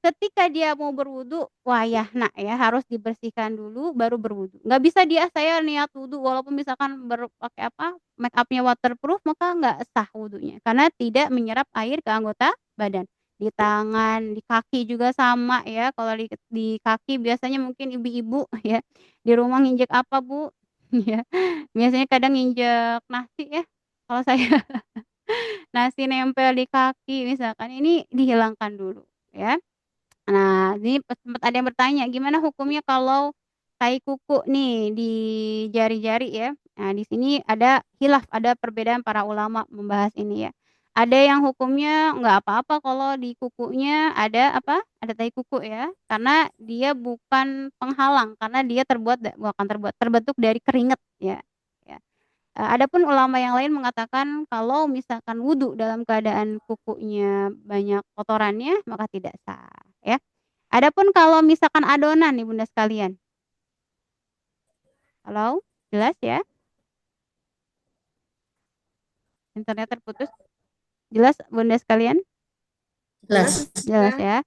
ketika dia mau berwudu, wah ya nak ya harus dibersihkan dulu baru berwudu. Nggak bisa dia saya niat wudu walaupun misalkan pakai apa, make up-nya waterproof maka nggak sah wudunya, karena tidak menyerap air ke anggota badan. Di tangan, di kaki juga sama ya, kalau di kaki biasanya mungkin ibu-ibu ya, di rumah nginjek apa Bu? Ya, biasanya kadang nginjek nasi ya, kalau saya nasi nempel di kaki misalkan, ini dihilangkan dulu ya. Nah, ini sempat ada yang bertanya, gimana hukumnya kalau tai kuku nih di jari-jari ya? Nah, di sini ada khilaf, ada perbedaan para ulama membahas ini ya. Ada yang hukumnya nggak apa-apa kalau di kukunya ada apa? Ada tai kuku ya, karena dia bukan penghalang, karena dia bukan terbentuk dari keringat ya. Ya. Adapun ulama yang lain mengatakan kalau misalkan wudu dalam keadaan kukunya banyak kotorannya, maka tidak sah, ya. Adapun kalau misalkan adonan nih Bunda sekalian. Halo? Jelas ya? Internet terputus. Jelas Bunda sekalian? Jelas. Jelas ya.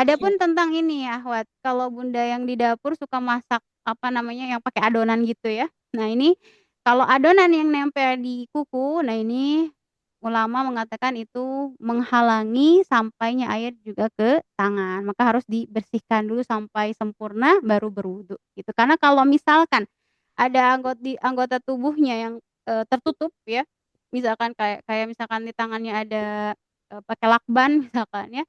Adapun tentang ini ya, Ahwat, kalau Bunda yang di dapur suka masak, apa namanya, yang pakai adonan gitu ya. Nah ini, kalau adonan yang nempel di kuku, nah ini ulama mengatakan itu menghalangi sampainya air juga ke tangan, maka harus dibersihkan dulu sampai sempurna baru berwudu gitu. Karena kalau misalkan ada anggota tubuhnya yang, tertutup ya, misalkan kayak kayak misalkan di tangannya ada, pakai lakban misalkan ya,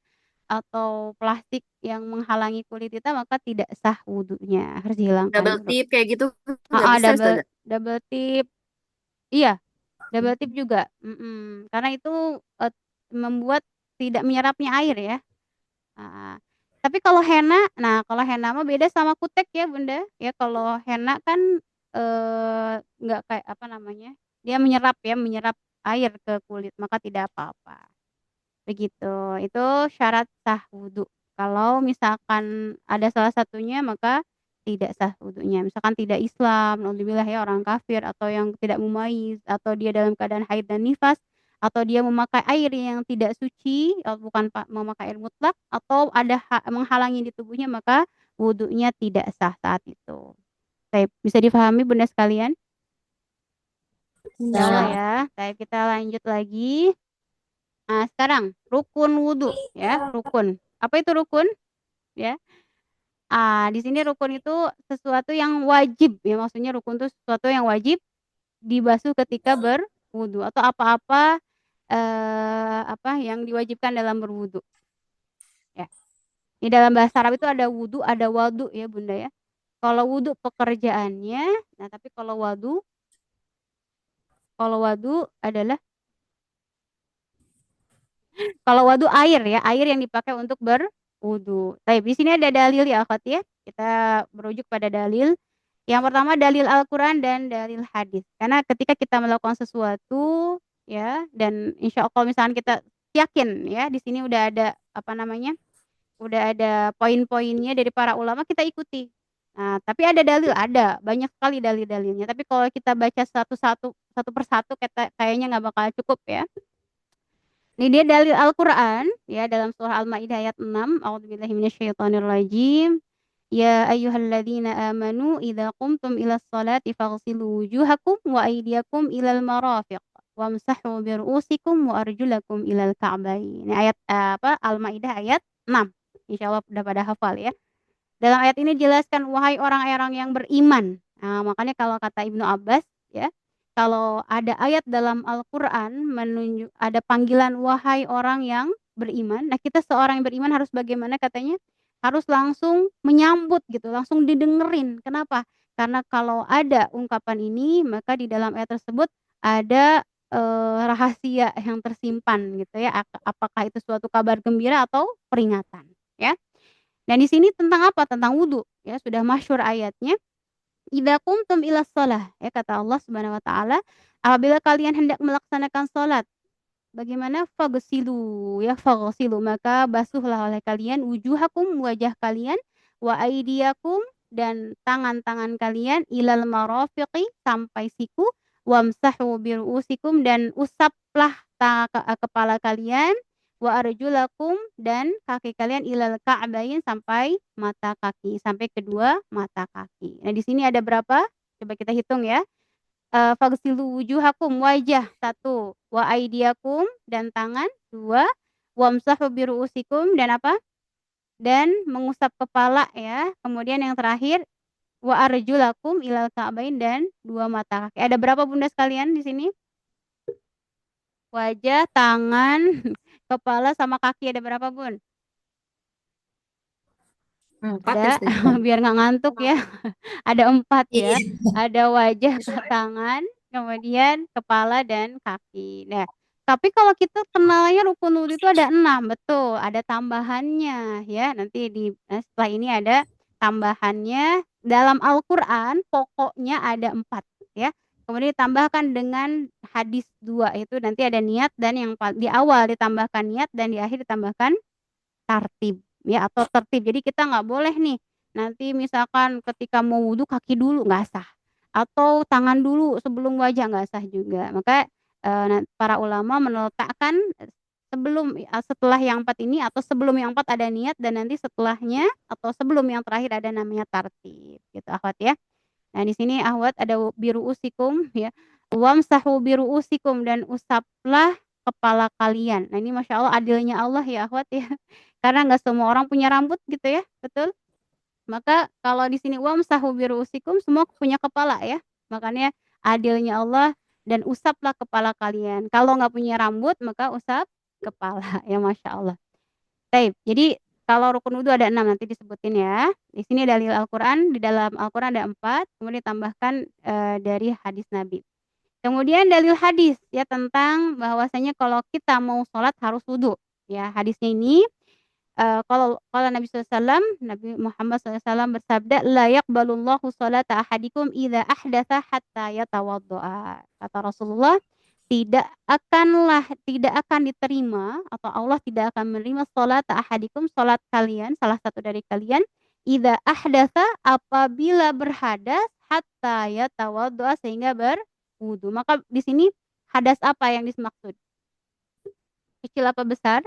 atau plastik yang menghalangi kulit kita, maka tidak sah wudunya, harus dihilangkan Double dulu. tip kayak gitu nggak Heeh, bisa, double Ustazah. double tip iya, double tip juga, karena itu, membuat tidak menyerapnya air ya, heeh. Tapi kalau henna, nah kalau henna mah beda sama kutek ya Bunda, ya kalau henna kan, nggak kayak apa namanya, dia menyerap ya, menyerap air ke kulit, maka tidak apa-apa. Begitu, itu syarat sah wudu. Kalau misalkan ada salah satunya maka tidak sah wudunya. Misalkan tidak Islam, naudzubillah ya, orang kafir atau yang tidak mumayyiz atau dia dalam keadaan haid dan nifas atau dia memakai air yang tidak suci, bukan memakai air mutlak atau ada menghalangi di tubuhnya maka wudunya tidak sah saat itu. Baik, bisa difahami Bunda sekalian? Insyaallah Nah, ya. Baik, kita lanjut lagi. Nah, sekarang rukun wudu ya, rukun. Apa itu rukun? Ya. Di sini rukun itu sesuatu yang wajib ya, maksudnya rukun itu sesuatu yang wajib dibasuh ketika berwudu atau apa-apa, apa yang diwajibkan dalam berwudu, ya. Di dalam bahasa Arab itu ada wudu, ada wadhu ya, Bunda ya. Kalau wudu pekerjaannya, nah tapi kalau wadhu adalah kalau wadhu air ya, air yang dipakai untuk berwudu. Baik, di sini ada dalil ya, akhwat ya. Kita merujuk pada dalil. Yang pertama dalil Al-Qur'an dan dalil hadis. Karena ketika kita melakukan sesuatu ya dan insya Allah misalkan kita yakin ya di sini udah ada apa namanya? Udah ada poin-poinnya dari para ulama kita ikuti. Nah, tapi ada dalil, ada banyak sekali dalil-dalilnya. Tapi kalau kita baca satu persatu kayaknya nggak bakal cukup ya. Ini dia dalil Al-Qur'an ya dalam surah Al-Maidah ayat 6, a'udzubillahi minasyaitonirrajim. Ya ayyuhalladzina amanu idza qumtum ilas sholati faghsilu wujuhakum wa aydiyakum ilal marafiq wamsahu bi ru'usikum wa arjulakum ilal ka'bayn. Ini ayat apa Al-Maidah ayat 6. Insyaallah udah pada hafal ya. Dalam ayat ini dijelaskan, wahai orang-orang yang beriman. Nah, makanya kalau kata Ibnu Abbas ya, kalau ada ayat dalam Al-Qur'an ada panggilan wahai orang yang beriman. Nah, kita seorang yang beriman harus bagaimana katanya? Harus langsung menyambut gitu, langsung didengerin. Kenapa? Karena kalau ada ungkapan ini, maka di dalam ayat tersebut ada rahasia yang tersimpan gitu ya. Apakah itu suatu kabar gembira atau peringatan, ya. Dan di sini tentang apa? Tentang wudu, ya sudah masyhur ayatnya, "Idza qumtum ilas shalah," ya kata Allah Subhanahu wa taala, apabila kalian hendak melaksanakan salat, bagaimana? Faghsilu, ya faghsilu, maka basuhlah oleh kalian wujuhakum, wajah kalian, wa aydiyakum, dan tangan-tangan kalian, ilal marafiqi, sampai siku, wamsahu bi ru'usikum, dan usaplah kepala kalian, wa arjulakum dan kaki kalian ilal ka'bain sampai mata kaki, sampai kedua mata kaki. Nah, di sini ada berapa? Coba kita hitung ya. Fagsilu wujuhakum wajah satu, wa aidiakum dan tangan dua, wamsahu biruusikum dan apa? Dan mengusap kepala ya. Kemudian yang terakhir wa arjulakum ilal ka'bain dan dua mata kaki. Ada berapa Bunda sekalian di sini? Wajah, tangan, kepala sama kaki ada berapa Bun? Empat ya, Ada, Ustazah. biar nggak ngantuk ya. Ada 4 ya. Iya. Ada wajah, tangan, kemudian kepala dan kaki. Nah, tapi kalau kita kenalnya rukun wudhu itu ada 6, betul. Ada tambahannya ya. Nanti setelah ini ada tambahannya. Dalam Al-Qur'an pokoknya ada 4 ya. Kemudian ditambahkan dengan hadis 2 itu nanti ada niat dan yang di awal ditambahkan niat dan di akhir ditambahkan tartib ya atau tertib. Jadi kita nggak boleh nih nanti misalkan ketika mau wudhu kaki dulu nggak sah atau tangan dulu sebelum wajah nggak sah juga. Maka para ulama meletakkan setelah yang 4 ini atau sebelum yang 4 ada niat dan nanti setelahnya atau sebelum yang terakhir ada namanya tartib gitu akhwat ya. Nah, di sini ahwat ada biru usikum ya. Wamsahu biru usikum dan usaplah kepala kalian. Nah, ini Masya Allah adilnya Allah ya ahwat ya. Karena nggak semua orang punya rambut gitu ya, betul? Maka kalau di sini wamsahu biru usikum semua punya kepala ya. Makanya adilnya Allah dan usaplah kepala kalian. Kalau nggak punya rambut maka usap kepala ya Masya Allah. Baik, jadi kalau rukun wudhu ada 6 nanti disebutin ya. Di sini dalil Al-Qur'an, di dalam Al-Qur'an ada 4, kemudian ditambahkan dari hadis Nabi. Kemudian dalil hadis ya tentang bahwasanya kalau kita mau sholat harus wudhu. Ya, hadisnya ini kalau kalau Nabi SAW, Nabi Muhammad SAW bersabda, la yaqbalullahu sholata ahadikum idza ahdatsa hatta yatawaddoa. Kata Rasulullah, tidak akan diterima atau Allah tidak akan menerima salat ahadikum salat kalian salah satu dari kalian idza ahdatsa apabila berhadas hatta yatawaddoa sehingga berwudu. Maka di sini hadas apa yang dimaksud? Kecil apa besar?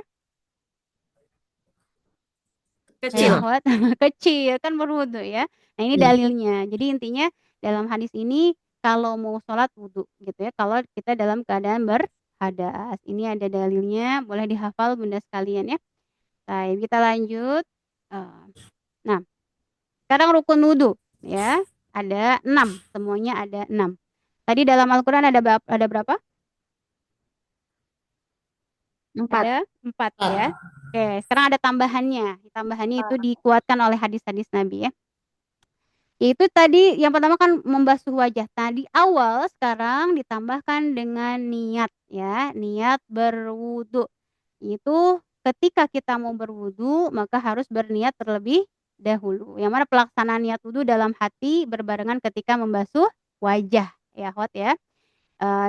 Kecil. Ahwat kecil kan berwudu ya. Nah, ini Iya. dalilnya. Jadi intinya dalam hadis ini kalau mau sholat wudu gitu ya. Kalau kita dalam keadaan berhadas. Ini ada dalilnya, boleh dihafal Bunda sekalian ya. Baik, kita lanjut. Eh, Nah, sekarang rukun wudu ya. Ada 6, semuanya ada 6. Tadi dalam Al-Qur'an ada berapa? Empat. Ada 4 ya. Oke, sekarang ada tambahannya. Tambahannya itu dikuatkan oleh hadis-hadis Nabi ya. Itu tadi yang pertama kan membasuh wajah. Tadi awal sekarang ditambahkan dengan niat ya, niat berwudu. Itu ketika kita mau berwudu maka harus berniat terlebih dahulu. Yang mana pelaksanaan niat wudu dalam hati berbarengan ketika membasuh wajah ya, Hot ya.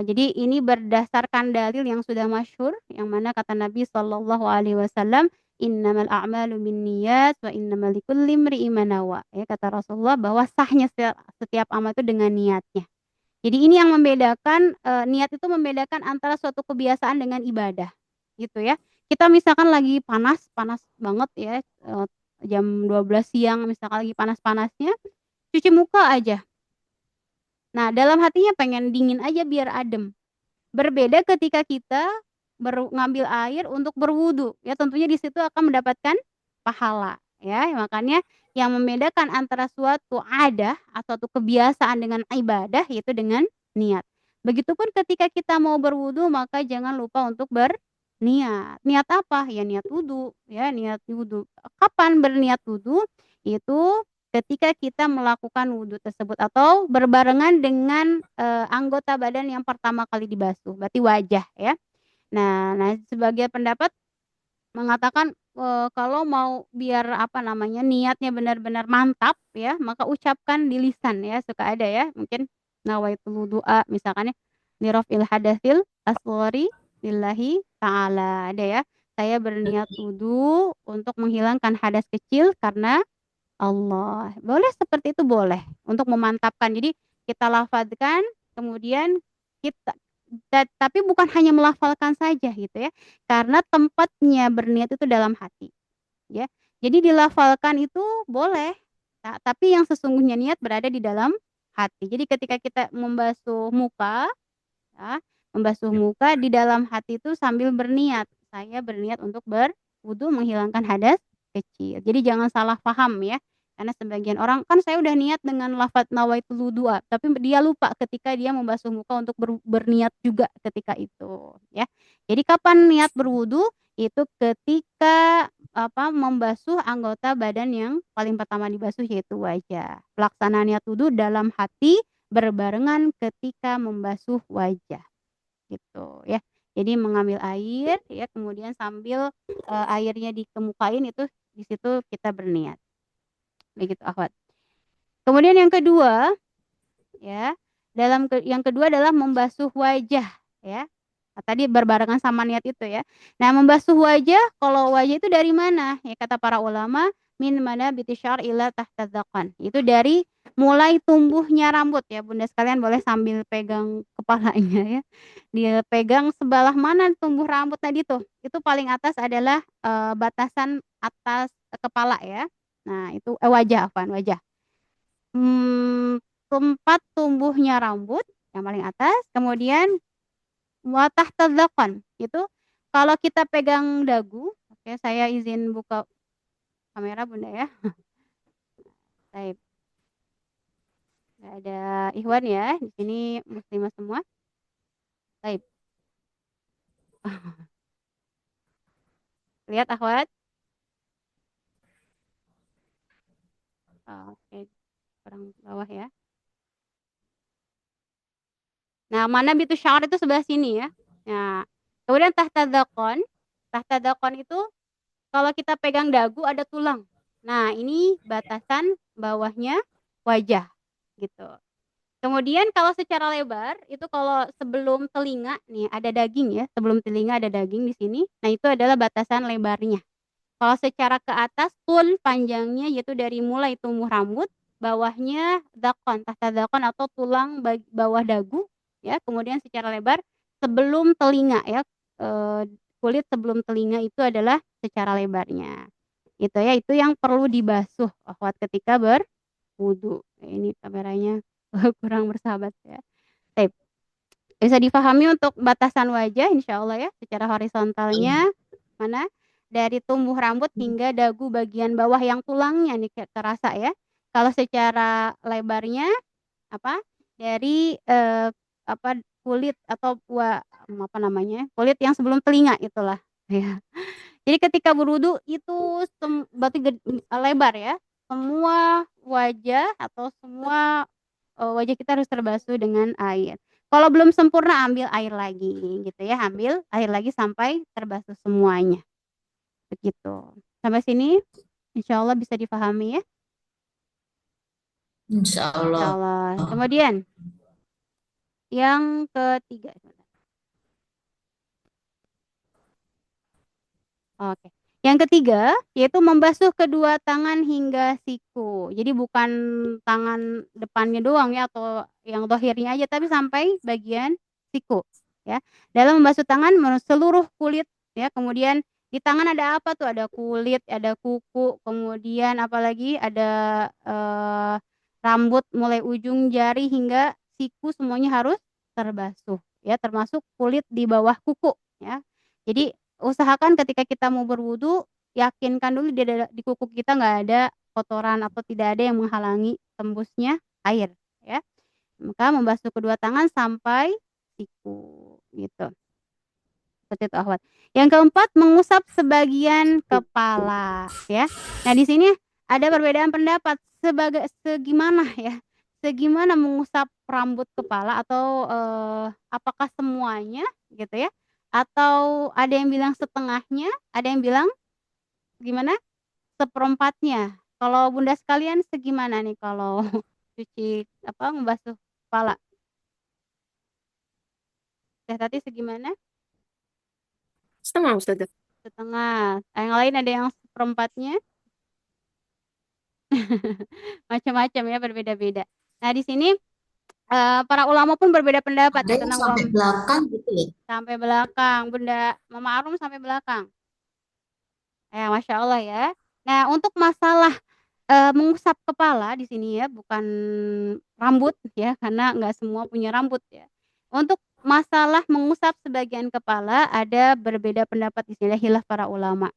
Jadi ini berdasarkan dalil yang sudah masyhur yang mana kata Nabi Shallallahu alaihi wasallam, "Innamal a'malu binniyat wa innamal likulli imri'in ma nawa." Ya kata Rasulullah bahwa sahnya setiap amal itu dengan niatnya. Jadi ini yang membedakan niat itu membedakan antara suatu kebiasaan dengan ibadah. Gitu ya. Kita misalkan lagi panas, panas banget ya, jam 12 siang misalkan lagi panas-panasnya, cuci muka aja. Nah, dalam hatinya pengen dingin aja biar adem. Berbeda ketika kita ngambil air untuk berwudu, ya tentunya di situ akan mendapatkan pahala, ya. Makanya yang membedakan antara suatu adah atau suatu kebiasaan dengan ibadah yaitu dengan niat. Begitupun ketika kita mau berwudu maka jangan lupa untuk berniat. Niat apa? Ya niat wudu, ya niat wudu. Kapan berniat wudu? Itu ketika kita melakukan wudhu tersebut atau berbarengan dengan anggota badan yang pertama kali dibasuh, berarti wajah ya. Nah, sebagai pendapat mengatakan kalau mau biar apa namanya niatnya benar-benar mantap ya, maka ucapkan di lisan ya, suka ada ya, mungkin nawaitul wudu'a misalkan ya, lirafil hadatsil asghari lillahi ta'ala ada ya. Saya berniat wudhu untuk menghilangkan hadas kecil karena Allah. Boleh seperti itu boleh, untuk memantapkan. Jadi kita lafadzkan, kemudian kita tapi bukan hanya melafalkan saja gitu ya. Karena tempatnya berniat itu dalam hati, ya. Jadi dilafalkan itu boleh, tapi yang sesungguhnya niat berada di dalam hati. Jadi ketika kita membasuh muka, ya, membasuh muka di dalam hati itu sambil berniat, saya berniat untuk berwudu menghilangkan hadas kecil. Jadi jangan salah paham ya. Karena sebagian orang kan saya udah niat dengan lafadz nawaitul wudu'a, tapi dia lupa ketika dia membasuh muka untuk berniat juga ketika itu, ya. Jadi kapan niat berwudu? Itu ketika membasuh anggota badan yang paling pertama dibasuh yaitu wajah. Pelaksanaan niat wudu dalam hati berbarengan ketika membasuh wajah gitu ya. Jadi mengambil air ya, kemudian sambil airnya dikemukain itu di situ kita berniat. Begitu akhwat. Kemudian yang kedua ya, yang kedua adalah membasuh wajah ya. Tadi berbarengan sama niat itu ya. Nah, membasuh wajah, kalau wajah itu dari mana? Ya kata para ulama, min mana bitisyar ila tahtadzaqan. Itu dari mulai tumbuhnya rambut ya. Bunda sekalian boleh sambil pegang kepalanya ya. Dia pegang sebelah mana tumbuh rambut tadi tuh. Itu paling atas adalah batasan atas kepala ya. Nah, itu wajah, apaan wajah. Tempat tumbuhnya rambut yang paling atas, kemudian watah tadzaqan itu kalau kita pegang dagu. Oke, saya izin buka kamera Bunda ya. Baik, nggak ada Ikhwan ya di sini, muslimah semua. Baik. Lihat akhwat. Oke, kurang bawah ya. Nah, mana bitu syar itu sebelah sini ya. Nah, kemudian tahtadzaqan itu kalau kita pegang dagu ada tulang. Nah, ini batasan bawahnya wajah gitu. Kemudian kalau secara lebar itu kalau sebelum telinga nih ada daging ya, sebelum telinga ada daging di sini. Nah, itu adalah batasan lebarnya. Kalau secara ke atas tul panjangnya yaitu dari mulai tumbuh rambut, bawahnya tahta dakon atau tulang bawah dagu ya. Kemudian secara lebar sebelum telinga ya. Kulit sebelum telinga itu adalah secara lebarnya. Itu ya, itu yang perlu dibasuh akhwat ketika berwudu. Ini kameranya kurang bersahabat ya. Baik. Bisa difahami untuk batasan wajah insya Allah ya, secara horizontalnya mana dari tumbuh rambut hingga dagu bagian bawah yang tulangnya nih terasa ya. Kalau secara lebarnya apa dari kulit atau apa namanya kulit yang sebelum telinga itulah ya. Jadi ketika berwudu itu berarti lebar ya. Semua wajah atau semua wajah kita harus terbasuh dengan air. Kalau belum sempurna ambil air lagi gitu ya, ambil air lagi sampai terbasuh semuanya. Begitu. Sampai sini insya Allah bisa dipahami ya. Insya Insya Allah. Allah. Kemudian yang ketiga. Oke. Yang ketiga, yaitu membasuh kedua tangan hingga siku. Jadi bukan tangan depannya doang ya atau yang zahirnya aja, tapi sampai bagian siku. Ya. Dalam membasuh tangan seluruh kulit ya. Kemudian di tangan ada apa tuh? Ada kulit, ada kuku, kemudian apalagi ada rambut mulai ujung jari hingga siku semuanya harus terbasuh ya, termasuk kulit di bawah kuku ya. Jadi usahakan ketika kita mau berwudu, yakinkan dulu di kuku kita nggak ada kotoran atau tidak ada yang menghalangi tembusnya air ya. Maka membasuh kedua tangan sampai siku gitu. Seperti itu akhwat. Yang keempat, mengusap sebagian kepala ya. Nah, di sini ada perbedaan pendapat segimana ya. Segimana mengusap rambut kepala atau apakah semuanya gitu ya? Atau ada yang bilang setengahnya, ada yang bilang gimana? Seperempatnya. Kalau Bunda sekalian segimana nih kalau cuci membasuh kepala? Teh Tati segimana? Setengah Ustazah. Setengah. Yang lain ada yang seperempatnya? Macam-macam ya, berbeda-beda. Nah, di sini Para ulama pun berbeda pendapat Ada ya yang tentang sampai belakang gitu ya. sampai belakang. Bunda Mama Arum sampai belakang. Masya Allah ya. Nah, untuk masalah mengusap kepala di sini ya, bukan rambut ya, karena nggak semua punya rambut ya. Untuk masalah mengusap sebagian kepala ada berbeda pendapat di sini, ada khilaf para ulama.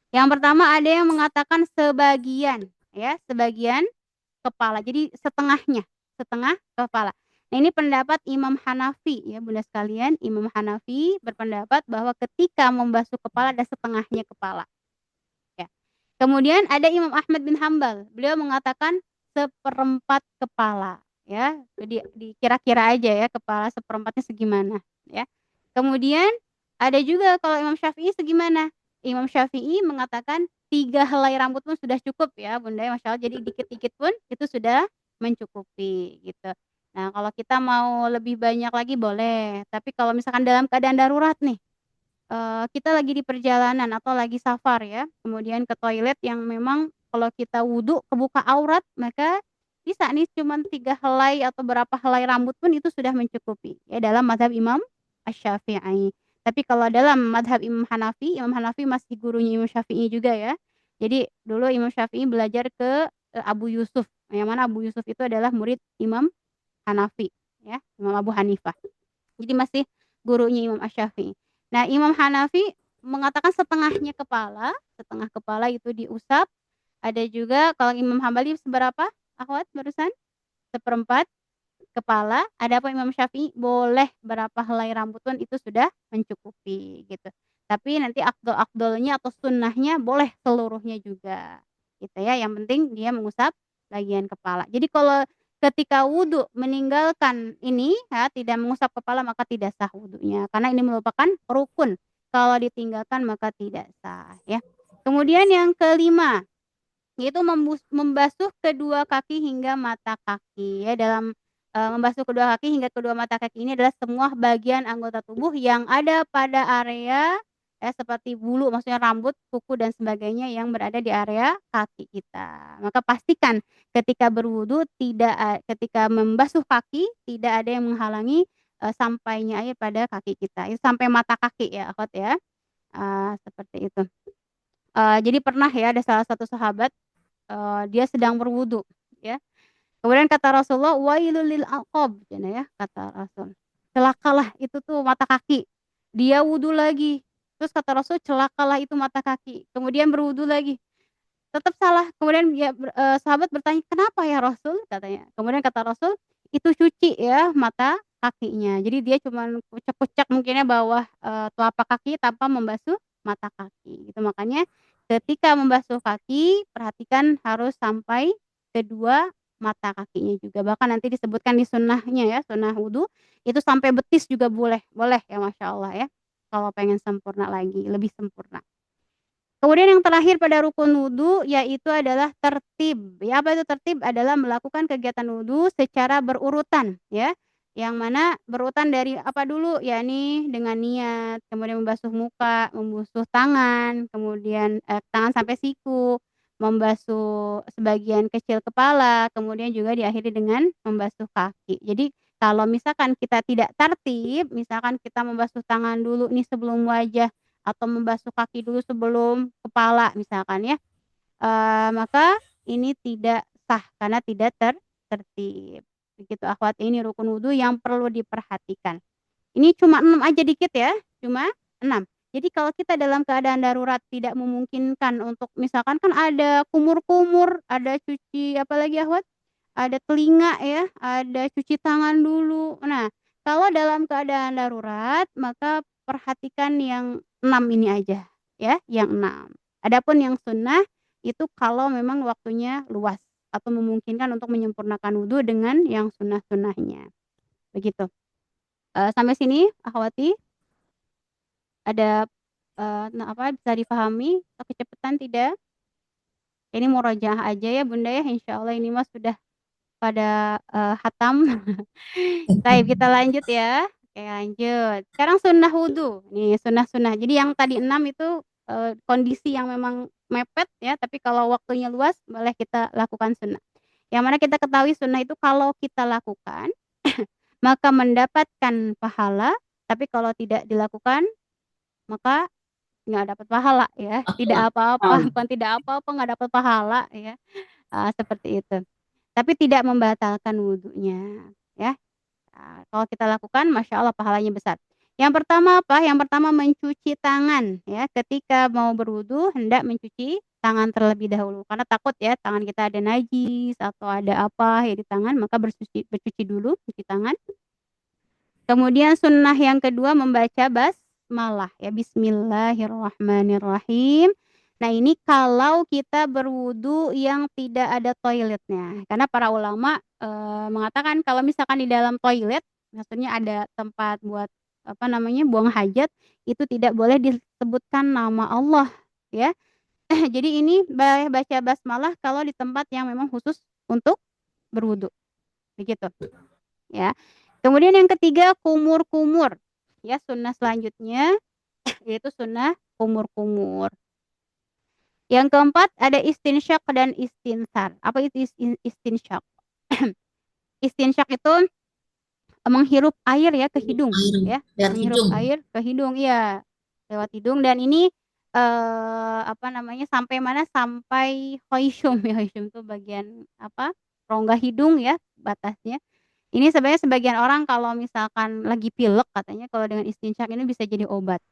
Yang pertama ada yang mengatakan sebagian ya, sebagian kepala. Jadi setengahnya, setengah kepala. Nah, ini pendapat Imam Hanafi ya, Bunda sekalian. Imam Hanafi berpendapat bahwa ketika membasuh kepala ada setengahnya kepala. Ya. Kemudian ada Imam Ahmad bin Hambal. Beliau mengatakan seperempat kepala, ya. Jadi dikira-kira aja ya kepala seperempatnya segimana, ya. Kemudian ada juga kalau Imam Syafi'i segimana? Imam Syafi'i mengatakan 3 helai rambut pun sudah cukup ya, Bunda ya, Masya Allah. Jadi dikit-dikit pun itu sudah mencukupi gitu. Nah, kalau kita mau lebih banyak lagi boleh, tapi kalau misalkan dalam keadaan darurat nih, kita lagi di perjalanan atau lagi safar ya, kemudian ke toilet yang memang kalau kita wudu kebuka aurat, maka bisa nih cuman 3 helai atau berapa helai rambut pun itu sudah mencukupi, ya dalam mazhab Imam Asy-Syafi'i. Tapi kalau dalam mazhab Imam Hanafi masih gurunya Imam Syafi'i juga ya. Jadi dulu Imam Syafi'i belajar ke, Abu Yusuf, yang mana Abu Yusuf itu adalah murid Imam Hanafi ya, Imam Abu Hanifah. Jadi masih gurunya Imam Asy-Syafi'i. Nah, Imam Hanafi mengatakan setengah kepala itu diusap. Ada juga kalau Imam Hambali seberapa? Akhwat barusan? Seperempat kepala. Adapun Imam Syafi'i boleh berapa helai rambut pun itu sudah mencukupi gitu. Tapi nanti afdol-afdolnya atau sunnahnya boleh seluruhnya juga. Gitu ya. Yang penting dia mengusap bagian kepala. Jadi kalau ketika wudhu meninggalkan ini ya tidak mengusap kepala maka tidak sah wudhunya karena ini merupakan rukun. Kalau ditinggalkan maka tidak sah ya. Kemudian yang kelima yaitu membasuh kedua kaki hingga mata kaki ya dalam membasuh kedua kaki hingga kedua mata kaki ini adalah semua bagian anggota tubuh yang ada pada area ya seperti bulu maksudnya rambut, kuku dan sebagainya yang berada di area kaki kita. Maka pastikan ketika berwudu ketika membasuh kaki tidak ada yang menghalangi sampainya air pada kaki kita. Itu sampai mata kaki ya, akhwat ya. Seperti itu. Jadi pernah ya ada salah satu sahabat dia sedang berwudu, ya. Kemudian kata Rasulullah, "Wailul lil aqab," cenah ya, kata Rasul. Celakalah itu tuh mata kaki. Dia wudu lagi. Terus kata Rasul, "Celakalah itu mata kaki." Kemudian berwudu lagi. Tetap salah. Kemudian sahabat bertanya, "Kenapa ya Rasul?" katanya. Kemudian kata Rasul, "Itu cuci ya mata kakinya." Jadi dia cuman kucek-kucek mungkinnya bawah, telapak kaki tanpa membasuh mata kaki, gitu. Makanya ketika membasuh kaki, perhatikan harus sampai kedua mata kakinya juga. Bahkan nanti disebutkan di sunnahnya ya, sunnah wudu, itu sampai betis juga boleh. Boleh ya, Masya Allah ya, kalau pengen sempurna lagi, lebih sempurna. Kemudian yang terakhir pada rukun wudu yaitu adalah tertib. Ya, apa itu tertib? Adalah melakukan kegiatan wudu secara berurutan ya. Yang mana berurutan dari apa dulu? Yakni dengan niat, kemudian membasuh muka, membasuh tangan, kemudian tangan sampai siku, membasuh sebagian kecil kepala, kemudian juga diakhiri dengan membasuh kaki. Jadi kalau misalkan kita tidak tertib, misalkan kita membasuh tangan dulu nih sebelum wajah atau membasuh kaki dulu sebelum kepala misalkan ya, maka ini tidak sah karena tidak tertib. Begitu akhwat, ini rukun wudu yang perlu diperhatikan. Ini cuma 6 aja dikit ya, cuma 6. Jadi kalau kita dalam keadaan darurat tidak memungkinkan untuk misalkan kan ada kumur-kumur, ada cuci apalagi akhwat? Ada telinga ya, ada cuci tangan dulu. Nah, kalau dalam keadaan darurat, maka perhatikan yang 6 ini aja, ya, yang 6. Adapun yang sunnah, itu kalau memang waktunya luas atau memungkinkan untuk menyempurnakan wudhu dengan yang sunnah-sunnahnya. Begitu. Sampai sini akhwati, ada, bisa difahami atau kecepatan tidak? Ini murojaah aja ya Bunda ya, insya Allah ini mah sudah pada, khatam. Baik, kita lanjut ya. Oke, lanjut. Sekarang sunnah wudu. Nih, sunnah-sunnah. Jadi yang tadi 6 itu, kondisi yang memang mepet ya, tapi kalau waktunya luas boleh kita lakukan sunnah. Yang mana kita ketahui sunnah itu kalau kita lakukan maka mendapatkan pahala, tapi kalau tidak dilakukan maka nggak dapat pahala ya. Tidak apa-apa, Oh, bukan tidak apa-apa nggak dapat pahala ya. Seperti itu. Tapi tidak membatalkan wudunya ya. Kalau kita lakukan masya Allah pahalanya besar. Yang pertama apa? Yang pertama mencuci tangan ya. Ketika mau berwudu hendak mencuci tangan terlebih dahulu karena takut ya tangan kita ada najis atau ada apa ya di tangan, maka bercuci dulu cuci tangan. Kemudian sunnah yang kedua membaca basmalah ya bismillahirrahmanirrahim. Nah, ini kalau kita berwudu yang tidak ada toiletnya. Karena para ulama mengatakan kalau misalkan di dalam toilet, maksudnya ada tempat buat apa namanya buang hajat, itu tidak boleh disebutkan nama Allah ya. Jadi ini baca basmalah kalau di tempat yang memang khusus untuk berwudu. Begitu ya. Kemudian yang ketiga kumur-kumur. Ya, sunnah selanjutnya yaitu sunnah kumur-kumur. Yang keempat ada istinsyak dan istinsar. Apa itu istinsyak? Istinsyak itu menghirup air ya ke hidung air ya, lihat menghirup hidung. air ke hidung ya, lewat hidung dan ini apa namanya sampai mana? Sampai hoisyum ya, hoisyum itu bagian apa? Rongga hidung ya batasnya. Ini sebenarnya sebagian orang kalau misalkan lagi pilek katanya kalau dengan istinsyak ini bisa jadi obat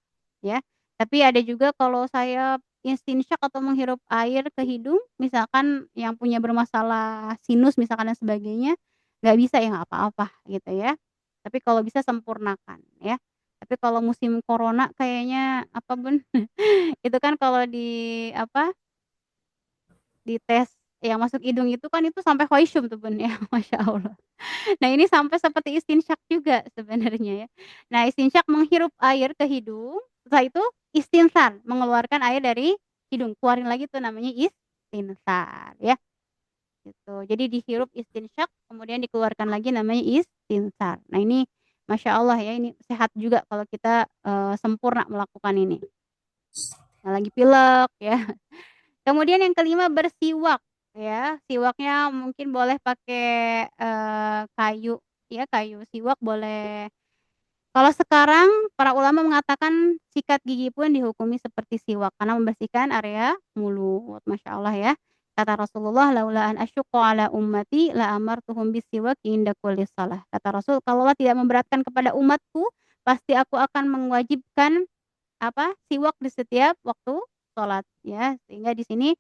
ya. Tapi ada juga kalau saya istinsyak atau menghirup air ke hidung, misalkan yang punya bermasalah sinus misalkan dan sebagainya, nggak bisa ya nggak apa-apa gitu ya. Tapi kalau bisa sempurnakan ya. Tapi kalau musim corona kayaknya apa Bun? Itu kan kalau di apa? Di tes yang masuk hidung itu kan itu sampai hoisyum tuh Bun ya, Masya Allah. Nah, ini sampai seperti istinsyak juga sebenarnya ya. Nah, istinsyak menghirup air ke hidung, setelah itu istinsar, mengeluarkan air dari hidung. Keluarin lagi tuh namanya istinsar ya. Gitu. Jadi dihirup istinsyak, kemudian dikeluarkan lagi namanya istinsar. Nah, ini Masya Allah ya, ini sehat juga kalau kita sempurna melakukan ini. Nah, lagi pilek ya. Kemudian yang kelima bersiwak ya. Siwaknya mungkin boleh pakai kayu ya, kayu siwak boleh. Kalau sekarang para ulama mengatakan sikat gigi pun dihukumi seperti siwak karena membersihkan area mulut. Masya Allah ya. Kata Rasulullah, laula an asyqa ala ummati la amartuhum bisiwak inda kulli shalah. Kata Rasul, kalau Allah tidak memberatkan kepada umatku, pasti aku akan mewajibkan apa, siwak di setiap waktu sholat ya. Sehingga di sini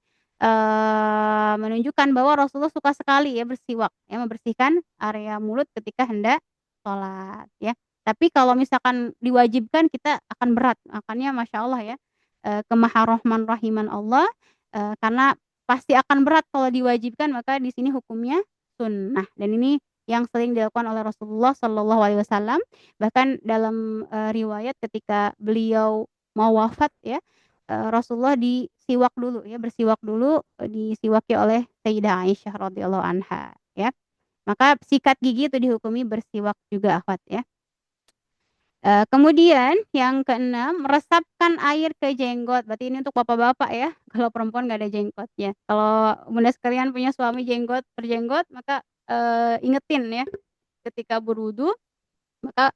menunjukkan bahwa Rasulullah suka sekali ya bersiwak ya, membersihkan area mulut ketika hendak sholat ya. Tapi kalau misalkan diwajibkan kita akan berat, makanya Masya Allah ya, kemaharahman rahiman Allah, karena pasti akan berat kalau diwajibkan maka di sini hukumnya sunnah dan ini yang sering dilakukan oleh Rasulullah Shallallahu Alaihi Wasallam. Bahkan dalam riwayat ketika beliau mau wafat ya, Rasulullah disiwak dulu ya, bersiwak dulu, disiwaki oleh Sayyidah Aisyah radhiyallahu anha ya. Maka sikat gigi itu dihukumi bersiwak juga akhwat ya. Kemudian yang keenam, meresapkan air ke jenggot. Berarti ini untuk bapak-bapak ya, kalau perempuan nggak ada jenggotnya. Kalau bunda sekalian punya suami jenggot berjenggot, maka ingetin ya, ketika berwudu, maka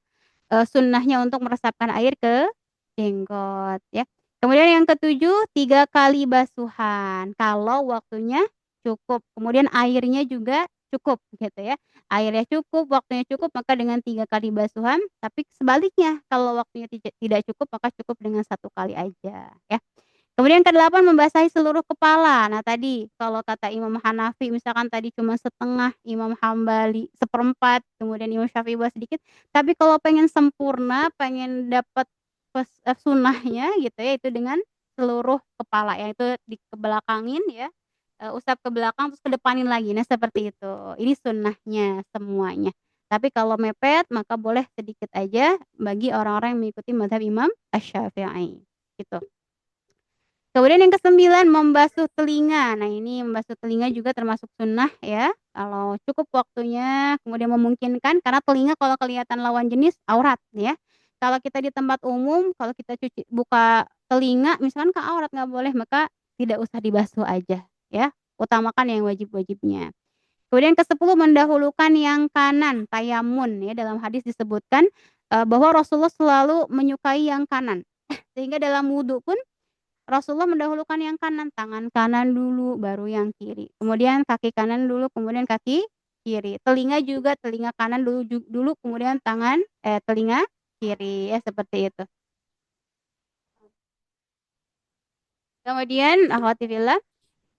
sunnahnya untuk meresapkan air ke jenggot ya. Kemudian yang ketujuh, 3 kali basuhan kalau waktunya cukup. Kemudian airnya juga cukup gitu ya. Airnya cukup, waktunya cukup, maka dengan 3 kali basuhan. Tapi sebaliknya, kalau waktunya tidak cukup, maka cukup dengan 1 kali aja ya. Kemudian kedelapan membasahi seluruh kepala. Nah tadi kalau kata Imam Hanafi misalkan tadi cuma setengah, Imam Hambali seperempat, kemudian Imam Syafi'i buat sedikit. Tapi kalau pengen sempurna, pengen dapat sunnahnya gitu ya, itu dengan seluruh kepala, yang itu dikebelakangin ya, usap ke belakang terus kedepanin lagi. Nah seperti itu. Ini sunnahnya semuanya. Tapi kalau mepet maka boleh sedikit aja bagi orang-orang yang mengikuti mazhab Imam Asy-Syafi'i. Gitu. Kemudian yang kesembilan membasuh telinga. Nah, ini membasuh telinga juga termasuk sunnah ya. Kalau cukup waktunya, kemudian memungkinkan karena telinga kalau kelihatan lawan jenis aurat ya. Kalau kita di tempat umum, kalau kita buka telinga misalkan ke aurat nggak boleh, maka tidak usah dibasuh aja ya. Utamakan yang wajib-wajibnya. Kemudian ke-10 mendahulukan yang kanan, tayamun ya dalam hadis disebutkan bahwa Rasulullah selalu menyukai yang kanan. Sehingga dalam wudhu pun Rasulullah mendahulukan yang kanan, tangan kanan dulu baru yang kiri. Kemudian kaki kanan dulu, kemudian kaki kiri. Telinga juga telinga kanan dulu kemudian telinga kiri ya seperti itu. Kemudian akhwati fillah,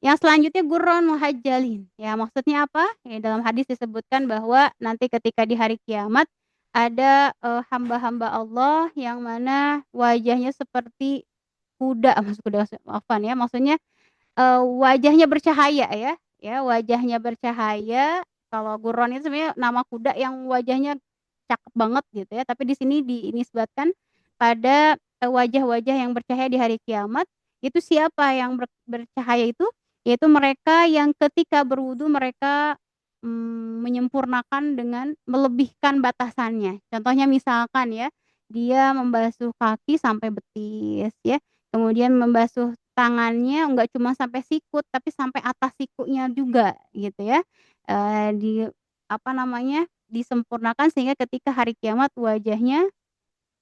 yang selanjutnya gurron muhajjalin. Ya, maksudnya apa? Ya, dalam hadis disebutkan bahwa nanti ketika di hari kiamat ada hamba-hamba Allah yang mana wajahnya seperti kuda, maksud kuda afwan ya, maksudnya wajahnya bercahaya ya, ya wajahnya bercahaya. Kalau gurron itu sebenarnya nama kuda yang wajahnya cakep banget gitu ya, tapi di sini dinisbatkan pada wajah-wajah yang bercahaya di hari kiamat. Itu siapa yang bercahaya itu? Yaitu mereka yang ketika berwudu mereka menyempurnakan dengan melebihkan batasannya. Contohnya misalkan ya, dia membasuh kaki sampai betis ya, kemudian membasuh tangannya enggak cuma sampai sikut, tapi sampai atas sikunya juga gitu ya. Di apa namanya, disempurnakan sehingga ketika hari kiamat wajahnya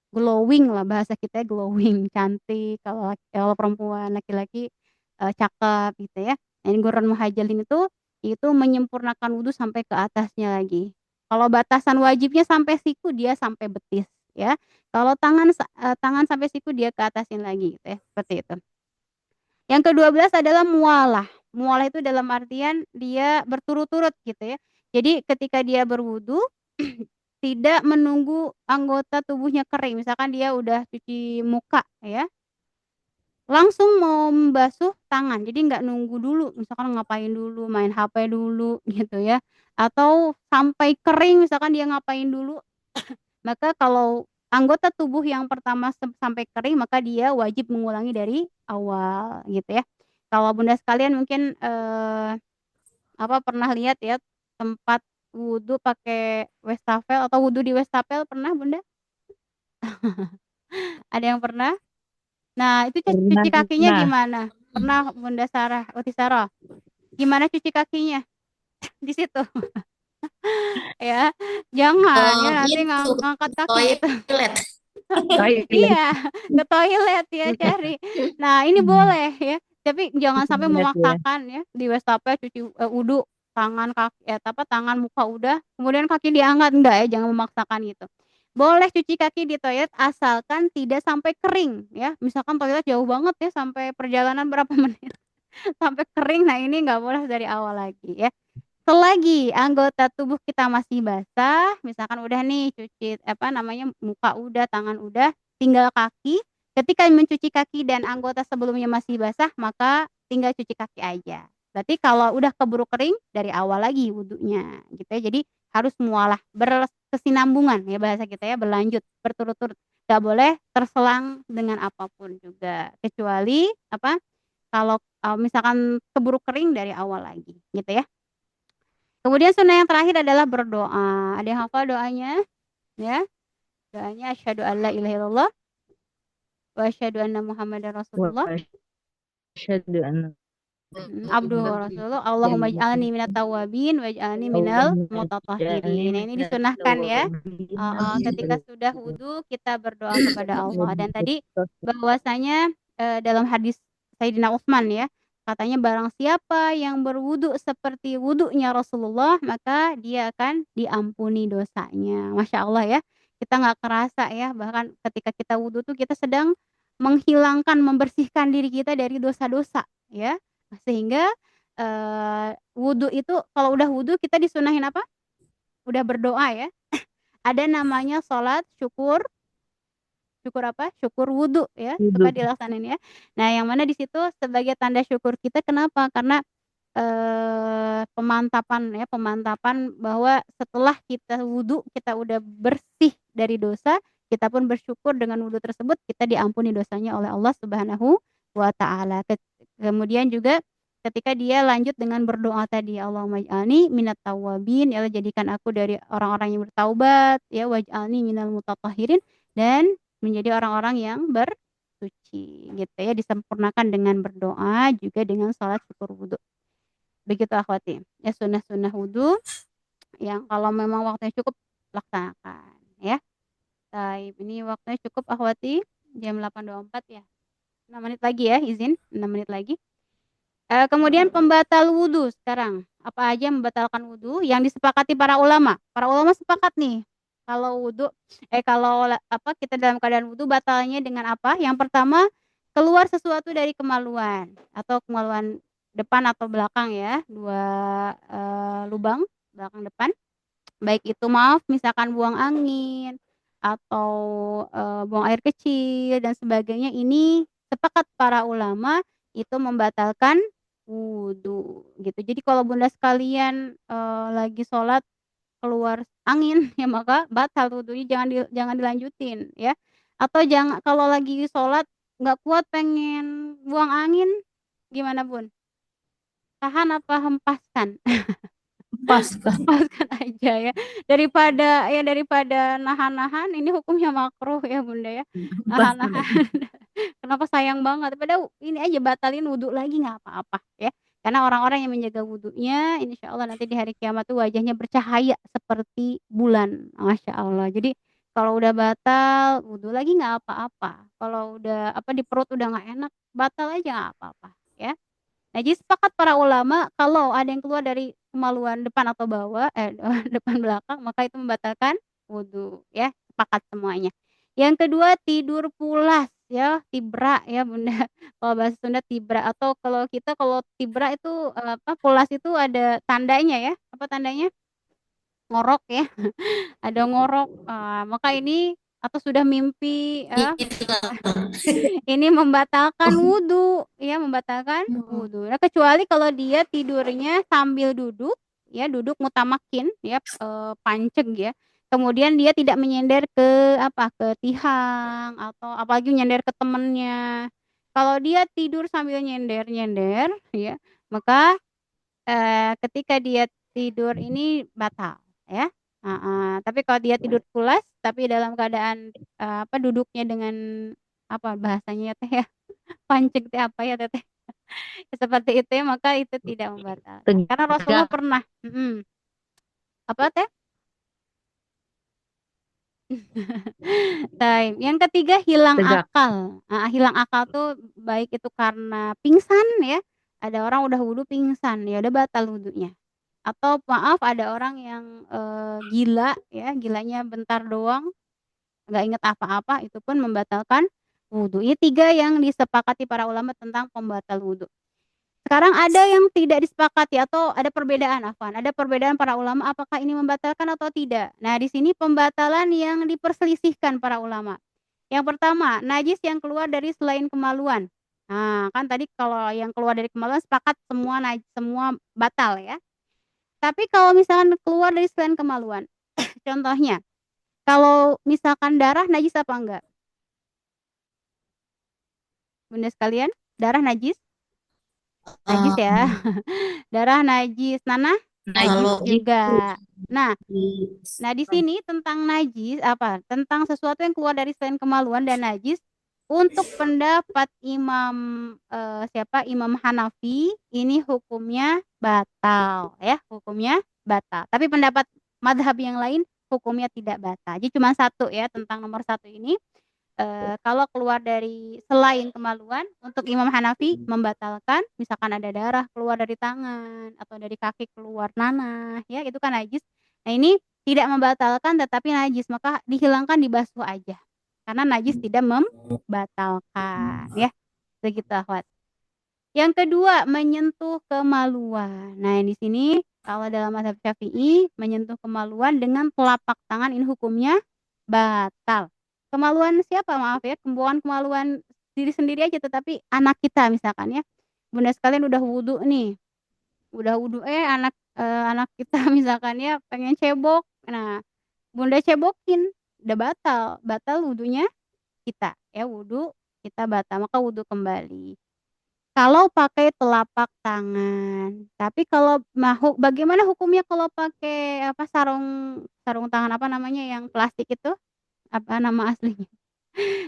glowing lah, bahasa kita glowing, cantik, kalau perempuan, laki-laki, cakep gitu ya. Nah, ini ghurran muhajjalin itu menyempurnakan wudu sampai ke atasnya lagi. Kalau batasan wajibnya sampai siku, dia sampai betis ya. Kalau tangan sampai siku dia ke atasin lagi gitu ya, seperti itu. Yang ke-12 adalah mualah. Mualah itu dalam artian dia berturut-turut gitu ya. Jadi ketika dia berwudu tidak menunggu anggota tubuhnya kering. Misalkan dia udah cuci muka ya, langsung mau membasuh tangan. Jadi nggak nunggu dulu, misalkan ngapain dulu, main HP dulu gitu ya. Atau sampai kering misalkan dia ngapain dulu. Maka kalau anggota tubuh yang pertama sampai kering, maka dia wajib mengulangi dari awal gitu ya. Kalau Bunda sekalian mungkin pernah lihat ya tempat wudu pakai wastafel atau wudu di wastafel pernah Bunda? Ada yang pernah? Nah, itu Pernah, cuci kakinya pernah. gimana? Pernah Bunda Uti Sarah? Gimana cuci kakinya di situ? Ya, jangan ya nanti Itu ngangkat kaki gitu. toilet. Toilet. Iya, ke toilet ya cari. Nah, ini boleh ya, tapi jangan sampai Toilet ya. memaksakan ya, di wastafel cuci wudu, tangan, kaki tangan, muka udah, kemudian kaki diangkat, enggak ya, jangan memaksakan gitu. Boleh cuci kaki di toilet asalkan tidak sampai kering ya. Misalkan toilet jauh banget ya, sampai perjalanan berapa menit sampai kering, nah ini nggak boleh dari awal lagi ya. Selagi anggota tubuh kita masih basah, misalkan udah nih cuci muka udah, tangan udah, tinggal kaki. Ketika mencuci kaki dan anggota sebelumnya masih basah, maka tinggal cuci kaki aja. Berarti kalau udah keburu kering, dari awal lagi wudunya gitu ya. Jadi harus mualah, berkesinambungan ya bahasa kita ya, berlanjut, berturut-turut. Gak boleh terselang dengan apapun juga. Kecuali kalau misalkan keburu kering dari awal lagi gitu ya. Kemudian sunnah yang terakhir adalah berdoa. Ada yang hafal doanya? Ya, doanya asyhadu alla ilaha illallah wa asyhadu anna muhammadar Wa rasulullah. asyhadu anna Abduhu wa rasuluh. Allahumma ij'alni minat tawabin waj'alni minal Allahumma ij'alni mutatahhirin. Nah, ini minat disunahkan ya. tawwabin Ketika sudah wudu kita berdoa kepada Allah. Dan tadi bahwasanya dalam hadis Sayyidina Utsman ya, katanya barang siapa yang berwudu seperti wudunya Rasulullah, maka dia akan diampuni dosanya. Masya Allah ya. Kita nggak kerasa ya, bahkan ketika kita wudu tuh kita sedang menghilangkan, membersihkan diri kita dari dosa-dosa ya. Sehingga wudu itu kalau udah wudu kita disunahin apa? Udah berdoa ya. Ada namanya sholat syukur. Syukur apa? Syukur wudu ya, wudu. supaya dilaksanain ya. Nah, yang mana di situ sebagai tanda syukur kita kenapa? Karena pemantapan bahwa setelah kita wudu, kita udah bersih dari dosa, kita pun bersyukur dengan wudu tersebut kita diampuni dosanya oleh Allah Subhanahu wa taala. Kemudian juga ketika dia lanjut dengan berdoa tadi, Allahumma ij'alni minat tawwabin, ya Allah jadikan aku dari orang-orang yang bertaubat, ya waj'alni minal mutatahhirin, dan menjadi orang-orang yang bersuci gitu ya, disempurnakan dengan berdoa juga dengan salat syukur wudu. Begitu akhwati. Ya sunnah-sunnah wudu yang kalau memang waktunya cukup laksanakan ya. Baik, ini waktunya cukup akhwati, jam 8.24 ya. 6 menit lagi ya, izin 6 menit lagi. Kemudian pembatal wudu sekarang. Apa aja yang membatalkan wudu yang disepakati para ulama? Para ulama sepakat nih, kalau wudu kalau kita dalam keadaan wudu batalnya dengan apa? Yang pertama, keluar sesuatu dari kemaluan atau kemaluan depan atau belakang ya, 2 lubang belakang depan. Baik itu maaf misalkan buang angin atau, buang air kecil dan sebagainya, ini sepakat para ulama itu membatalkan wudu gitu. Jadi kalau Bunda sekalian, lagi sholat keluar angin ya maka batal wudunya, jangan dilanjutin ya. Atau kalau lagi sholat nggak kuat pengen buang angin, gimana Bun? Tahan apa hempaskan? Lepaskan. Lepaskan aja ya. Daripada nahan-nahan, ini hukumnya makruh ya Bunda ya. Lepaskan. Nahan-nahan. Kenapa sayang banget, padahal ini aja batalin wudu lagi nggak apa-apa ya. Karena orang-orang yang menjaga wudunya, insya Allah nanti di hari kiamat tuh wajahnya bercahaya seperti bulan, masya Allah. Jadi kalau udah batal, wudu lagi nggak apa-apa. Kalau udah di perut udah nggak enak, batal aja nggak apa-apa ya. Nah, jadi sepakat para ulama kalau ada yang keluar dari kemaluan depan atau bawah depan belakang, maka itu membatalkan wudu ya, sepakat semuanya. Yang kedua, tidur pulas ya, tibra ya Bunda. Kalau bahasa Sunda tibra, atau kalau tibra itu, pulas itu ada tandanya ya, apa tandanya? Ngorok ya, ada ngorok, maka ini atau sudah mimpi Itu ini membatalkan wudu, ya membatalkan wudu. Nah, kecuali kalau dia tidurnya sambil duduk, ya duduk mutamakin, ya panceg ya. Kemudian dia tidak menyender ke tiang atau apalagi nyender ke temennya. Kalau dia tidur sambil nyender-nyender, ya, maka ketika dia tidur ini batal, ya. Heeh. Tapi kalau dia tidur pulas, tapi dalam keadaan duduknya dengan apa bahasanya ya Teh ya, pancing teh apa ya Teteh, seperti itu ya, maka itu tidak membatalkan. Karena Rasulullah Tegak. pernah apa Teh? Taim. Yang ketiga hilang Tegak. akal. Hilang akal tuh baik itu karena pingsan ya, ada orang udah wudu pingsan, ya udah batal wudunya. Atau maaf ada orang yang, gila ya, gilanya bentar doang, nggak inget apa-apa, itu pun membatalkan wudu. Ini 3 yang disepakati para ulama tentang pembatal wudu. Sekarang ada yang tidak disepakati atau ada perbedaan afwan, ada perbedaan para ulama apakah ini membatalkan atau tidak. Nah, di sini pembatalan yang diperselisihkan para ulama. Yang pertama, najis yang keluar dari selain kemaluan. Nah, kan tadi kalau yang keluar dari kemaluan sepakat semua batal ya. Tapi kalau misalkan keluar dari selain kemaluan, contohnya, kalau misalkan darah najis apa enggak? Bunda sekalian, darah najis? Najis ya. Darah najis, nanah? Najis kalau juga. Nah di nah di sini tentang najis tentang sesuatu yang keluar dari selain kemaluan dan najis, untuk pendapat Imam Hanafi, ini hukumnya batal ya, hukumnya batal. Tapi pendapat mazhab yang lain hukumnya tidak batal. Jadi cuma satu ya, tentang nomor satu ini. Kalau keluar dari selain kemaluan, untuk Imam Hanafi membatalkan, misalkan ada darah keluar dari tangan atau dari kaki keluar nanah, ya itu kan najis. Nah ini tidak membatalkan tetapi najis, maka dihilangkan, dibasuh aja. Karena najis tidak membatalkan, ya. Begitu akhwat. Yang kedua, menyentuh kemaluan. Nah, di sini kalau dalam mazhab Syafi'i, menyentuh kemaluan dengan telapak tangan ini hukumnya batal. Kemaluan siapa? Maaf ya, bukan kemaluan diri sendiri aja, tetapi anak kita misalkan ya. Bunda sekalian udah wudu nih, anak kita misalkan ya pengen cebok. Nah, Bunda cebokin, udah batal wudunya kita ya, wudu kita batal, maka wudu kembali. Kalau pakai telapak tangan. Tapi kalau bagaimana hukumnya kalau pakai sarung sarung tangan apa namanya yang plastik itu? Apa nama aslinya?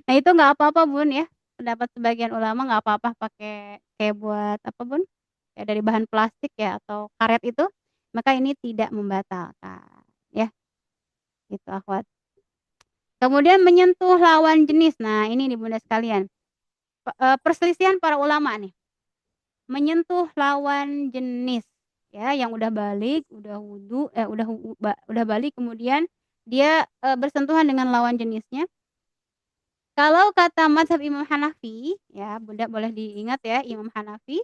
Nah itu nggak apa-apa Bun ya, pendapat sebagian ulama nggak apa-apa pakai kayak buat apa Bun, ya dari bahan plastik ya atau karet itu, maka ini tidak membatalkan, ya. Gitu, akhwat. Kemudian menyentuh lawan jenis. Nah, ini nih Bunda sekalian. Perselisihan para ulama nih. Menyentuh lawan jenis ya yang udah balik, udah wudu, udah balik kemudian dia bersentuhan dengan lawan jenisnya. Kalau kata mazhab Imam Hanafi, ya Bunda boleh diingat ya Imam Hanafi,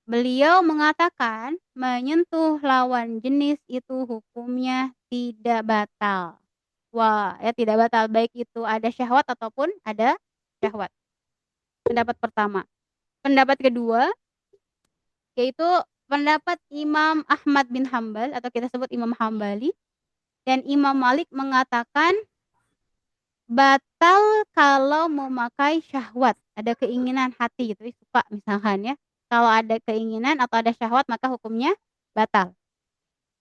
beliau mengatakan menyentuh lawan jenis itu hukumnya tidak batal. Wah, ya tidak batal baik itu ada syahwat ataupun ada syahwat. Pendapat pertama. Pendapat kedua yaitu pendapat Imam Ahmad bin Hambal atau kita sebut Imam Hambali dan Imam Malik mengatakan batal kalau memakai syahwat, ada keinginan hati gitu, suka misalkan ya. Kalau ada keinginan atau ada syahwat maka hukumnya batal.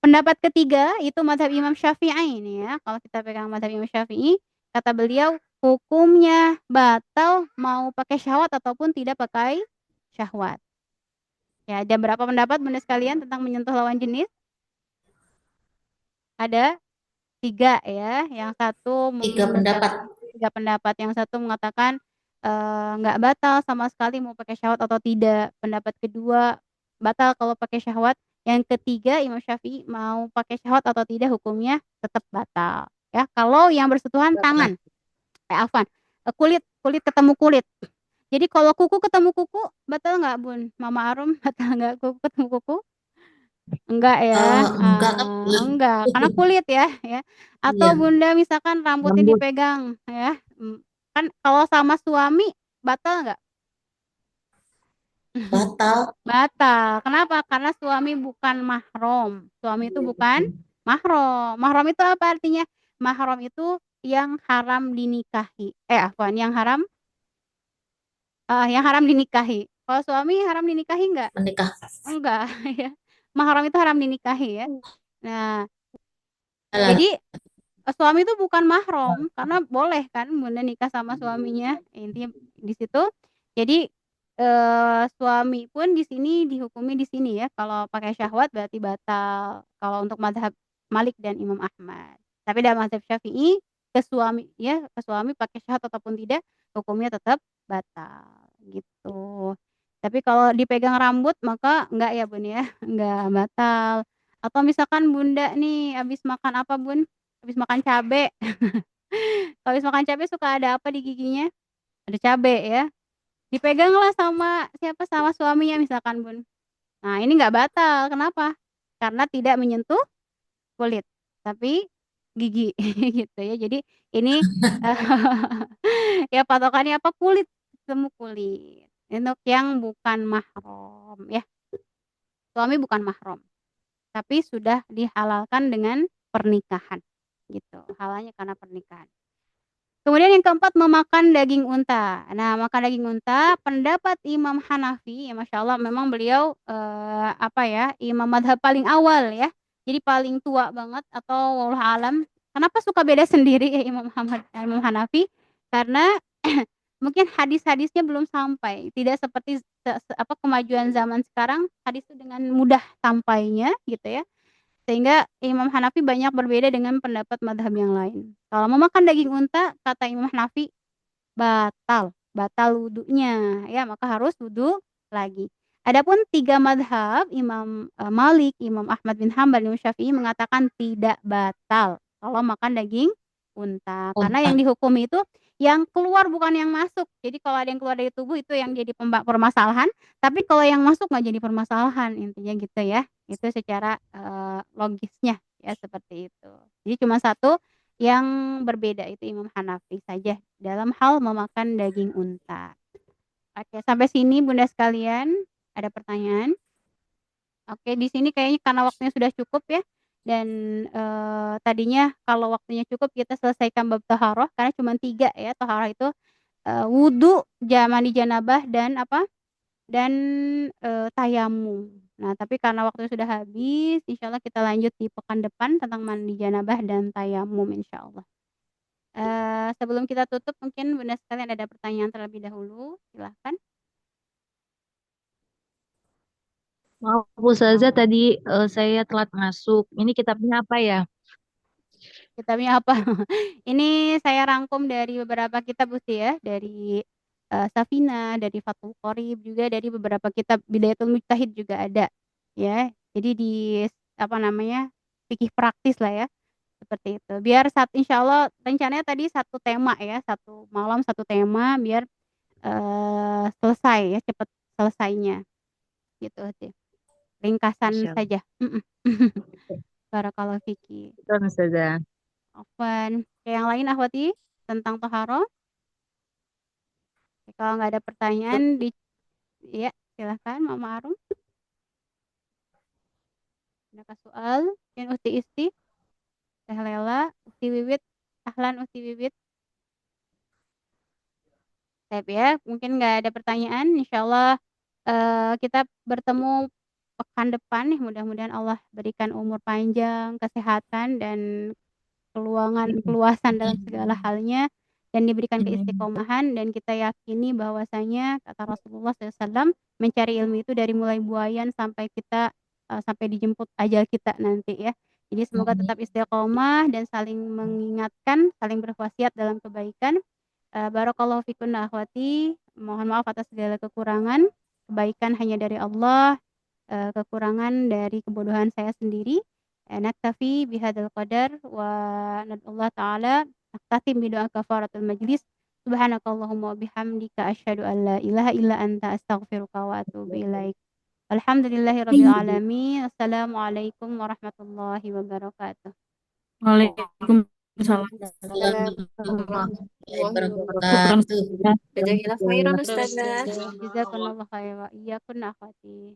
Pendapat ketiga itu mazhab Imam Syafi'i ini ya. Kalau kita pegang mazhab Imam Syafi'i, kata beliau hukumnya batal mau pakai syahwat ataupun tidak pakai syahwat. Ya, ada berapa pendapat Bunda sekalian tentang menyentuh lawan jenis? Ada 3 ya. Yang satu 3 pendapat. 3 pendapat. Yang satu mengatakan nggak batal sama sekali mau pakai syahwat atau tidak. Pendapat kedua batal kalau pakai syahwat. Yang ketiga Imam Syafi'i mau pakai syahwat atau tidak hukumnya tetap batal. Ya, kalau yang bersentuhan tangan, afwan, kulit kulit ketemu kulit. Jadi kalau kuku ketemu kuku batal nggak Bun? Mama Arum batal nggak kuku ketemu kuku? Enggak ya, Enggak kan? enggak, karena kulit ya, ya. Atau Iya, Bunda misalkan rambutnya Rambut. dipegang ya, kan kalau sama suami batal nggak? batal. Batal. Kenapa? Karena suami bukan mahram. Suami itu bukan mahram. Mahram itu apa artinya? Mahram itu yang haram dinikahi. Afwan, yang haram dinikahi. Kalau suami haram dinikahi enggak? Menikah. Enggak, ya. Mahram itu haram dinikahi ya. Nah, Halal. jadi suami itu bukan mahram karena boleh kan Bunda nikah sama suaminya, intinya di situ. Jadi, suami pun di sini dihukumi di sini ya, kalau pakai syahwat berarti batal, kalau untuk mazhab Malik dan Imam Ahmad. Tapi dalam mazhab Syafi'i, ke suami pakai syahwat ataupun tidak, hukumnya tetap batal, gitu. Tapi kalau dipegang rambut maka enggak ya Bun ya, enggak batal. Atau misalkan Bunda nih habis makan apa Bun? Habis makan cabe. Kalau habis makan cabe suka ada apa di giginya? Ada cabe ya. Dipeganglah sama siapa, sama suaminya misalkan Bun. Nah ini nggak batal, kenapa? Karena tidak menyentuh kulit, tapi gigi gitu ya. Jadi ini ya patokannya apa? Kulit, ketemu kulit. Untuk yang bukan mahram ya. Suami bukan mahram, tapi sudah dihalalkan dengan pernikahan gitu. Halalnya karena pernikahan. Kemudian yang keempat memakan daging unta. Nah, makan daging unta pendapat Imam Hanafi, ya Masya Allah memang beliau apa ya, imam madhab paling awal ya. Jadi paling tua banget atau wallahu alam. Kenapa suka beda sendiri ya Imam Hanafi? Karena mungkin hadis-hadisnya belum sampai. Tidak seperti apa kemajuan zaman sekarang, hadis itu dengan mudah sampainya gitu ya. Sehingga Imam Hanafi banyak berbeda dengan pendapat madhab yang lain. Kalau mau makan daging unta, kata Imam Hanafi, batal, batal wudunya, ya maka harus wudu lagi. Adapun 3 madhab, Imam Malik, Imam Ahmad bin Hambal, Imam Syafi'i mengatakan tidak batal kalau makan daging unta. Karena yang Unta. dihukumi itu yang keluar bukan yang masuk. Jadi kalau ada yang keluar dari tubuh itu yang jadi permasalahan, tapi kalau yang masuk nggak jadi permasalahan, intinya gitu ya. Itu secara logisnya ya seperti itu. Jadi cuma satu yang berbeda itu Imam Hanafi saja dalam hal memakan daging unta. Oke, sampai sini Bunda sekalian, ada pertanyaan? Oke, di sini kayaknya karena waktunya sudah cukup ya. Dan tadinya kalau waktunya cukup kita selesaikan bab taharah karena cuma 3 ya. Taharah itu wudu, mandi janabah dan apa? Dan tayamum. Nah, tapi karena waktunya sudah habis, insyaallah kita lanjut di pekan depan tentang mandi janabah dan tayamum insyaallah. Sebelum kita tutup mungkin Bunda sekalian ada pertanyaan terlebih dahulu, silahkan. Maaf Ustazah tadi saya telat masuk. Ini kitabnya apa ya? Kitabnya apa? Ini saya rangkum dari beberapa kitab Usti ya, dari Safina, dari Fathul Qorib, juga dari beberapa kitab Bidayatul Mujtahid juga ada. Ya. Jadi di apa namanya? Fikih praktis lah ya, seperti itu. Biar insya Allah rencananya tadi satu tema ya, satu malam satu tema biar selesai ya, cepat selesainya gitu sih. Ringkasan Masya Allah. saja. Barakallahu fiki. Betul Ustazah. Afwan. Yang lain Ahwati tentang toharo? Kalau nggak ada pertanyaan ya silahkan Mama Arum. Adakah soal? Yang Uti Isti, Teh Lela, Uti Wiwit, Ahlan Uti Wiwit. Siap ya, mungkin nggak ada pertanyaan. Insya Allah kita bertemu pekan depan nih. Mudah-mudahan Allah berikan umur panjang, kesehatan, dan keluasan dalam segala halnya, dan diberikan Amin. keistiqomahan, dan kita yakini bahwasanya kata Rasulullah SAW, mencari ilmu itu dari mulai buayan sampai kita sampai dijemput ajal kita nanti ya. Jadi semoga tetap istiqomah dan saling mengingatkan, saling berwasiat dalam kebaikan. Barakallahu fikun akhwati. Mohon maaf atas segala kekurangan. Kebaikan hanya dari Allah, kekurangan dari kebodohan saya sendiri. Naktafi bihadzal qadar wa nadullah ta'ala naktatim bidoa kafaratul majlis. Subhanakallahumma wa bihamdika asyhadu an la ilaha illa anta astaghfiruka wa atubu ilaik. Alhamdulillahi rabbil alamin. Assalamualaikum warahmatullahi wabarakatuh. Waalaikumsalam. Warahmatullahi Syukran wabarakatuh. Ustazah. Jazakillah khairan Ustazah. Jazakumullah khairan wa iyyakunna akhwati.